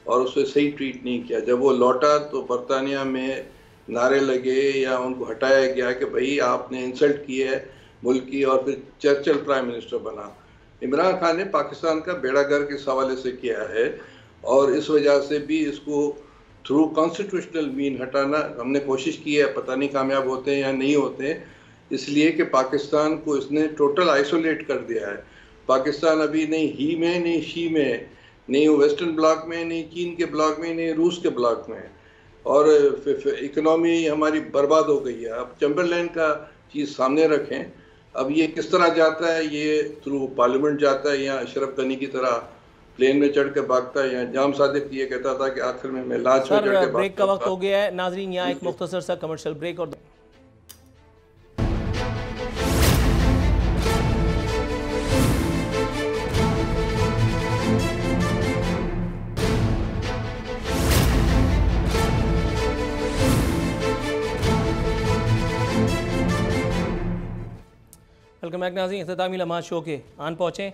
और उसे सही ट्रीट नहीं किया। जब वो लौटा तो बरतानिया में नारे लगे या उनको हटाया गया कि भाई आपने इंसल्ट की है मुल्क की, और फिर चर्चिल प्राइम मिनिस्टर बना। इमरान खान ने पाकिस्तान का बेड़ा गर्क इस हवाले से किया है, और इस वजह से भी इसको थ्रू कॉन्स्टिट्यूशनल मीन हटाना हमने कोशिश की है, पता नहीं कामयाब होते हैं या नहीं होते हैं, इसलिए कि पाकिस्तान को इसने टोटल आइसोलेट कर दिया है। पाकिस्तान अभी नहीं ही में, नहीं शी में, नहीं वेस्टर्न ब्लॉक में, नहीं चीन के ब्लॉक में, नहीं रूस के ब्लॉक में, और इकोनॉमी हमारी बर्बाद हो गई है। अब चैम्बरलैंड का चीज़ सामने रखें, अब ये किस तरह जाता है, ये थ्रू पार्लियामेंट जाता है या अशरफ गनी की तरह प्लेन में चढ़ के भागता है, या जाम सादिक ये कहता था कि आखिर में मैं लाश में चढ़ के भागता।
ब्रेक का वक्त हो गया है नाजरीन, यहाँ एक मुख्तसर सा कमर्शियल ब्रेक और वेलकम बैक नाज़रीन, इख्तितामी लम्हात शो के आन पहुँचे।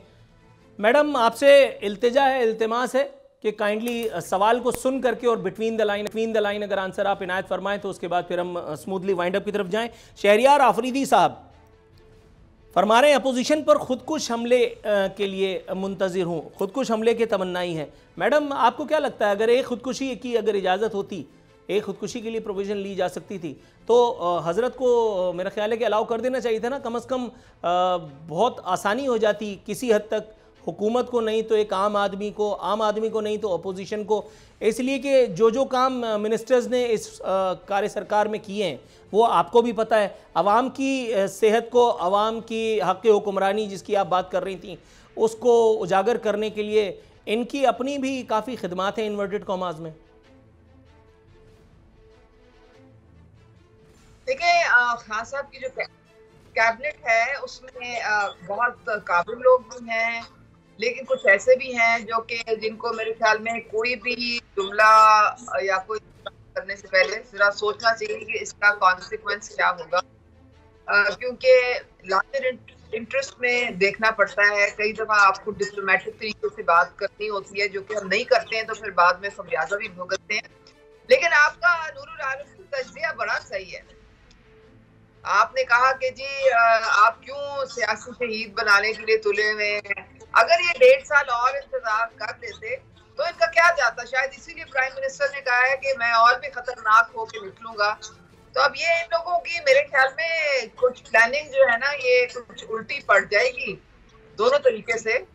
मैडम आपसे इल्तिजा है, इल्तिमास है कि काइंडली सवाल को सुन करके और बिटवीन द लाइन अगर आंसर आप इनायत फरमाएं तो उसके बाद फिर हम स्मूथली वाइंड अप की तरफ जाएं। शहरियार आफरीदी साहब, फरमा रहे हैं अपोजिशन पर खुदकुश हमले के लिए मुंतज़िर हूँ, खुदकुश हमले के तमन्नाई हैं। मैडम आपको क्या लगता है, अगर एक खुदकुशी की अगर इजाज़त होती, एक खुदकुशी के लिए प्रोविज़न ली जा सकती थी, तो हज़रत को मेरा ख्याल है कि अलाउ कर देना चाहिए था ना, कम से कम बहुत आसानी हो जाती किसी हद तक, हुकूमत को नहीं तो एक आम आदमी को नहीं तो अपोजिशन को। इसलिए कि जो काम मिनिस्टर्स ने इस कार्य सरकार में किए हैं वो आपको भी पता है, अवाम की सेहत को, अवाम की हक़ हुक्मरानी जिसकी आप बात कर रही थी, उसको उजागर करने के लिए इनकी अपनी भी काफ़ी खिदमात हैं इन्वर्टेड कॉमास में।
देखिए खान साहब की जो कैबिनेट है उसमें बहुत काबिल लोग भी हैं, लेकिन कुछ ऐसे भी हैं जो कि जिनको मेरे ख्याल में कोई भी जुमला या कोई करने से पहले जरा सोचना चाहिए कि इसका कॉन्सिक्वेंस क्या होगा, क्योंकि लार्जर इंटरेस्ट में देखना पड़ता है। कई दफा आपको डिप्लोमेटिक तरीके से बात करनी होती है जो कि हम नहीं करते हैं, तो फिर बाद में खमियाजा भी भुगतते हैं। लेकिन आपका नूरुल आरिफ का तजज़िया बड़ा सही है। आपने कहा कि जी आप क्यों सियासी शहीद बनाने के लिए तुले हुए हैं, अगर ये 1.5 साल और इंतजार कर लेते तो इनका क्या जाता। शायद इसीलिए प्राइम मिनिस्टर ने कहा है कि मैं और भी खतरनाक होकर निकलूंगा। तो अब ये इन लोगों की मेरे ख्याल में कुछ प्लानिंग जो है ना, ये कुछ उल्टी पड़ जाएगी दोनों तरीके से।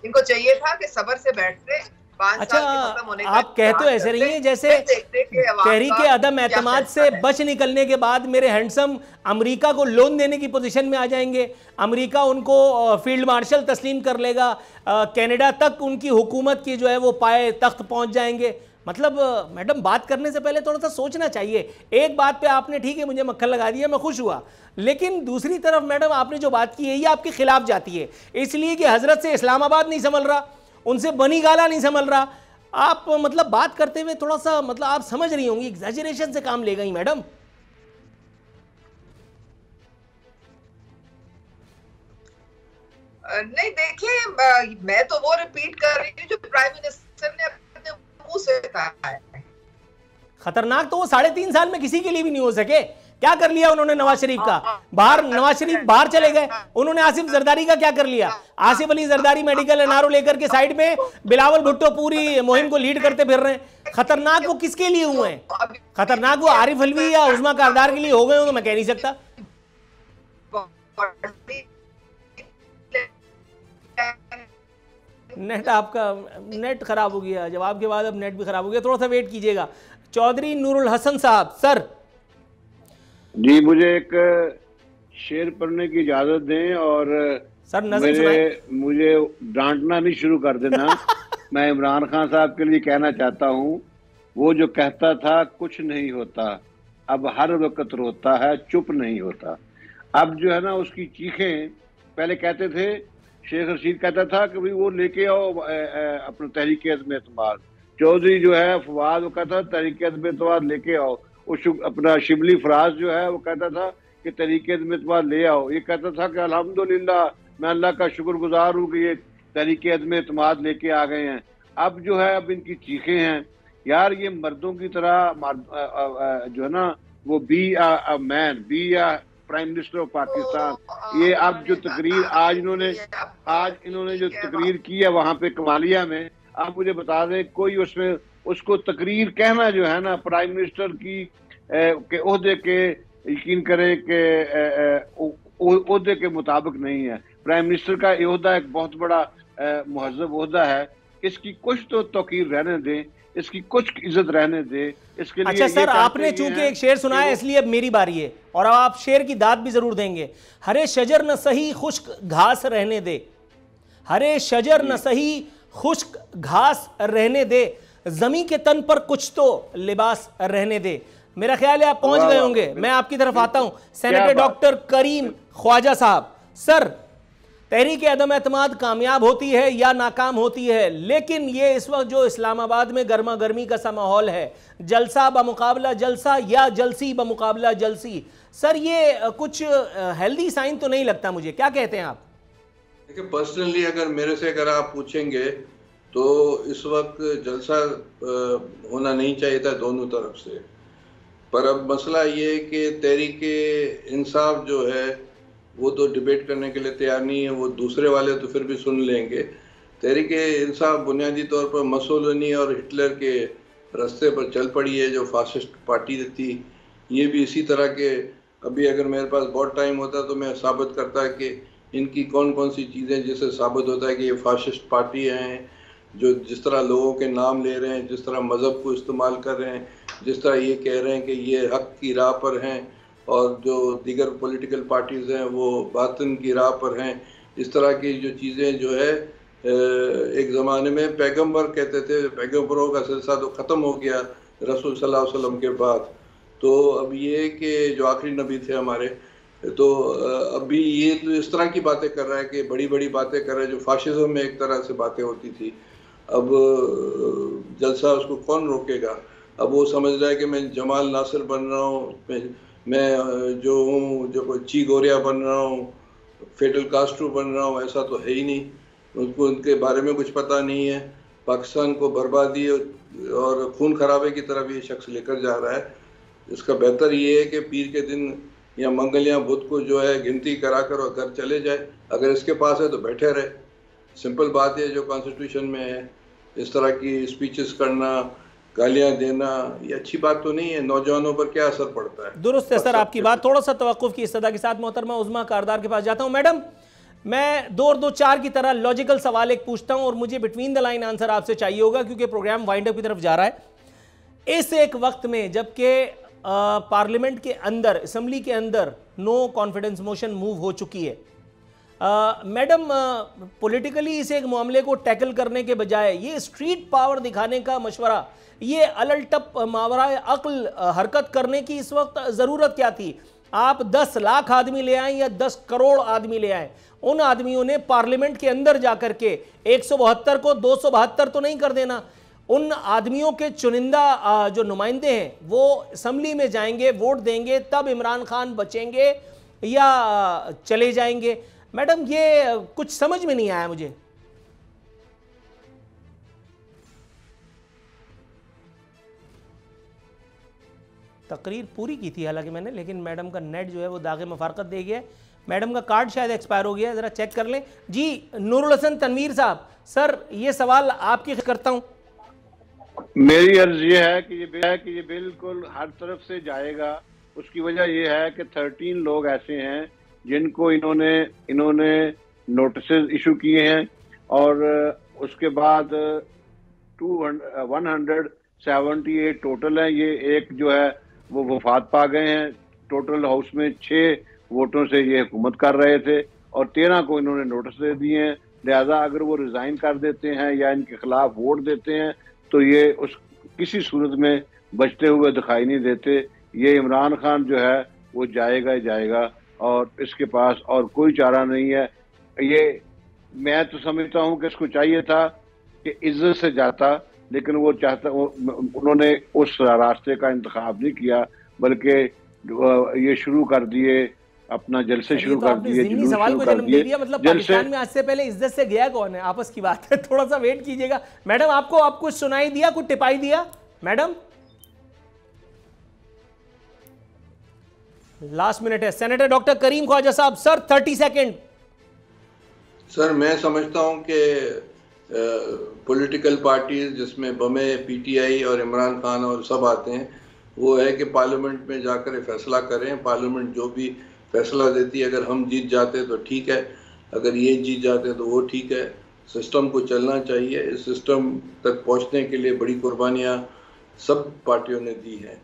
इनको चाहिए था कि सब्र से बैठते।
अच्छा, आप कहते हो ऐसे नहीं है जैसे तहरीक अदम एतमाद से बच निकलने के बाद मेरे हैंडसम अमेरिका को लोन देने की पोजीशन में आ जाएंगे, अमेरिका उनको फील्ड मार्शल तस्लीम कर लेगा, कनाडा तक उनकी हुकूमत की जो है वो पाए तख्त पहुंच जाएंगे। मतलब मैडम बात करने से पहले थोड़ा सा सोचना चाहिए। एक बात पे आपने ठीक है मुझे मक्खन लगा दिया, मैं खुश हुआ, लेकिन दूसरी तरफ मैडम आपने जो बात की है ये आपके खिलाफ जाती है, इसलिए कि हजरत से इस्लामाबाद नहीं संभल रहा, उनसे बनी गाला नहीं संभल रहा। आप मतलब बात करते हुए थोड़ा सा मतलब आप समझ रही होंगी, एग्जैजरेशन से काम ले गई मैडम।
नहीं देखिए, मैं तो वो रिपीट कर रही हूँ जो प्राइम मिनिस्टर ने अपने मुंह से कहा है।
खतरनाक तो वो 3.5 साल में किसी के लिए भी नहीं हो सके। क्या कर लिया उन्होंने नवाज शरीफ का? बाहर नवाज शरीफ बाहर चले गए, उन्होंने आसिफ जरदारी का क्या कर लिया? आसिफ अली जरदारी मेडिकल एनआरओ लेकर के साइड में, बिलावल भुट्टो पूरी मुहिम को लीड करते फिर रहे हैं। खतरनाक वो किसके लिए हुए हैं? खतरनाक वो आरिफ अलवी या उस्मा कारदार के लिए हो गए हो तो मैं कह नहीं सकता। नेट आपका नेट खराब हो गया, जवाब के बाद अब नेट भी खराब हो गया, थोड़ा सा वेट कीजिएगा। चौधरी नूरुल हसन साहब, सर
जी मुझे एक शेर पढ़ने की इजाजत दें और
सर नज़र
मुझे डांटना नहीं शुरू कर देना। मैं इमरान खान साहब के लिए कहना चाहता हूँ, वो जो कहता था कुछ नहीं होता, अब हर वक्त रोता है, चुप नहीं होता। अब जो है ना उसकी चीखें, पहले कहते थे शेख रशीद कहता था कि भाई वो लेके आओ अपना तहरीक अदम एतमाद, चौधरी जो है फवाद वो कहता था तहरीक अदम एतमाद लेके आओ, अपना शिबली फराज जो है वो कहता था कि तहरीक अदम एतमाद ले आओ, ये कहता था कि अल्हम्दुलिल्लाह मैं अल्लाह का शुक्रगुजार हूँ कि ये तहरीक अदम एतमाद लेके आ गए हैं। अब जो है अब इनकी चीखें हैं यार, ये मर्दों की तरह जो है ना वो be a man, be a prime minister of Pakistan. ये अब जो तकरीर आज इन्होंने जो तकरीर की है वहां पे कमालिया में, आप मुझे बता दें कोई उसमें उसको तकरीर कहना जो है ना प्राइम मिनिस्टर की के ओहदे के, यकीन करें कि ओहदे के मुताबिक नहीं है। प्राइम मिनिस्टर का ओहदा एक बहुत बड़ा मुहज़्ज़ब ओहदा है, इसकी कुछ तो तौकीर रहने दें, इसकी कुछ इज्जत रहने दे। इसके लिए
अच्छा सर, आपने चूंकि एक शेर सुनाया इसलिए अब मेरी बारी है और अब आप शेर की दाद भी जरूर देंगे। हरे शजर न सही खुश्क घास रहने दे, हरे शजर न सही खुश्क घास रहने दे, जमी के तन पर कुछ तो लिबास रहने दे। मेरा ख्याल है आप पहुंच गए होंगे, मैं आपकी तरफ आता हूं। सेनेटर डॉक्टर करीम ख्वाजा साहब, सर तहरीक अदम एतमाद कामयाब होती है या नाकाम होती है, लेकिन ये इस वक्त जो इस्लामाबाद में गर्मा गर्मी का सा माहौल है, जलसा बमुकाबला जलसा या जलसी बमुकाबला जलसी, सर ये कुछ हेल्दी साइन तो नहीं लगता मुझे, क्या कहते हैं आप?
देखिए पर्सनली अगर आप पूछेंगे तो इस वक्त जलसा होना नहीं चाहिए था दोनों तरफ से, पर अब मसला ये है कि तहरीक इंसाफ जो है वो तो डिबेट करने के लिए तैयार नहीं है, वो दूसरे वाले तो फिर भी सुन लेंगे। तहरीक-ए-इंसाफ बुनियादी तौर पर मुसोलिनी और हिटलर के रास्ते पर चल पड़ी है, जो फासिस्ट पार्टी थी। ये भी इसी तरह के, अभी अगर मेरे पास बहुत टाइम होता तो मैं साबित करता कि इनकी कौन कौन सी चीज़ें जिससे साबित होता है कि ये फासिस्ट पार्टी हैं, जो जिस तरह लोगों के नाम ले रहे हैं, जिस तरह मज़हब को इस्तेमाल कर रहे हैं, जिस तरह ये कह रहे हैं कि ये हक़ की राह पर हैं और जो दीगर पॉलिटिकल पार्टीज़ हैं वो बातिन की राह पर हैं। इस तरह की जो चीज़ें जो है, एक ज़माने में पैगंबर कहते थे, पैगंबरों का सिलसिला तो ख़त्म हो गया रसूल सल्लल्लाहु अलैहि वसल्लम के बाद। तो अब ये कि जो आखिरी नबी थे हमारे, तो अभी ये तो इस तरह की बातें कर रहा है कि बड़ी बड़ी बातें कर रहा है, जो फाशिज्म में एक तरह से बातें होती थी। अब जलसा उसको कौन रोकेगा? अब वो समझ रहा है कि मैं जमाल नासिर बन रहा हूँ, मैं जो हूँ जो ची गोरिया बन रहा हूँ, फेडरल कास्ट्रो बन रहा हूँ। ऐसा तो है ही नहीं, उनको उनके बारे में कुछ पता नहीं है। पाकिस्तान को बर्बादी और खून खराबे की तरफ ये शख्स लेकर जा रहा है। इसका बेहतर ये है कि पीर के दिन या मंगल या बुध को जो है गिनती करा कर और घर चले जाए। अगर इसके पास है तो बैठे रहे। सिंपल बात है जो कॉन्स्टिट्यूशन में है। इस तरह की स्पीचेस करना, गालियां देना, ये अच्छी बात तो नहीं है। नौजवानों पर क्या असर पड़ता है?
दुरुस्त है सर आपकी बात। थोड़ा सा तवक्कुफ की इस्तदा के साथ मोहतरमा उज़्मा कारदार के पास जाता हूँ। मैडम, मैं 2 और 2 4 की तरह लॉजिकल सवाल एक पूछता हूँ और मुझे बिटवीन द लाइन आंसर आपसे चाहिए होगा क्योंकि प्रोग्राम वाइंड अप की तरफ जा रहा है। इस एक वक्त में जबकि पार्लियामेंट के अंदर, असम्बली के अंदर नो कॉन्फिडेंस मोशन मूव हो चुकी है, मैडम, पॉलिटिकली इस एक मामले को टैकल करने के बजाय ये स्ट्रीट पावर दिखाने का मशवरा, ये अलटप मावराए अक्ल हरकत करने की इस वक्त ज़रूरत क्या थी? आप 10 लाख आदमी ले आए या 10 करोड़ आदमी ले आए, उन आदमियों ने पार्लियामेंट के अंदर जाकर के 172 को 272 तो नहीं कर देना। उन आदमियों के चुनिंदा जो नुमाइंदे हैं वो असम्बली में जाएंगे, वोट देंगे, तब इमरान खान बचेंगे या चले जाएंगे। मैडम, ये कुछ समझ में नहीं आया मुझे। तकरीर पूरी की थी हालांकि मैंने, लेकिन मैडम का नेट जो है वो दागे मफारकत दे गया। मैडम का कार्ड शायद एक्सपायर हो गया, ज़रा चेक कर लें। जी नूरुल हसन तनवीर साहब, सर ये सवाल आपकी करता हूँ।
मेरी अर्ज ये है कि ये बिल्कुल हर तरफ से जाएगा। उसकी वजह यह है कि 13 लोग ऐसे हैं जिनको इन्होंने नोटिस इशू किए हैं और उसके बाद 178 टोटल हैं। ये एक जो है वो वफात पा गए हैं। टोटल हाउस में 6 वोटों से ये हुकूमत कर रहे थे और 13 को इन्होंने नोटिस दे दिए हैं। लिहाजा अगर वो रिजाइन कर देते हैं या इनके खिलाफ वोट देते हैं तो ये उस किसी सूरत में बचते हुए दिखाई नहीं देते। ये इमरान खान जो है वो जाएगा ही जाएगा और इसके पास और कोई चारा नहीं है। ये मैं तो समझता हूँ कि इसको चाहिए था कि इज्जत से जाता, लेकिन उन्होंने उस रास्ते का इंतखाब नहीं किया, बल्कि ये शुरू कर दिए अपना जलसे शुरू कर दिए, जुलूस शुरू कर दिए।
मतलब पाकिस्तान में आज से पहले इज्जत से गया कौन है? आपस की बात है, थोड़ा सा वेट कीजिएगा। मैडम, आपको कुछ सुनाई दिया, कुछ टिपाई दिया? मैडम लास्ट मिनट है। सेनेटर डॉक्टर करीम Khwaja Sahab, sir 30 second.
Sir मैं समझता हूं कि पॉलिटिकल पार्टीज जिसमें बमे, पीटीआई और इमरान खान और सब आते हैं, वो है कि पार्लियामेंट में जाकर फैसला करें। पार्लियामेंट जो भी फैसला देती है, अगर हम जीत जाते तो ठीक है, अगर ये जीत जाते तो वो ठीक है। सिस्टम को चलना चाहिए। इस सिस्टम तक पहुंचने के लिए बड़ी कुर्बानियां सब पार्टियों ने दी हैं।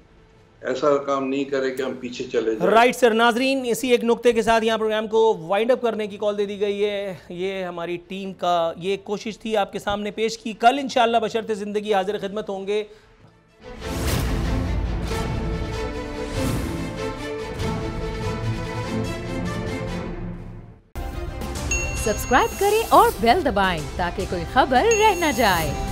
ऐसा काम नहीं करे कि हम पीछे चले जाएं।
Right sir. नाजरीन, इसी एक नुक्ते के साथ यहाँ प्रोग्राम को वाइंड अप करने की कॉल दे दी गई है। ये हमारी टीम का ये कोशिश थी आपके सामने पेश की। कल इंशाअल्लाह बशर्ते ज़िंदगी हाजिर खिदमत होंगे।
सब्सक्राइब करें और बेल दबाएं ताकि कोई खबर रह न जाए।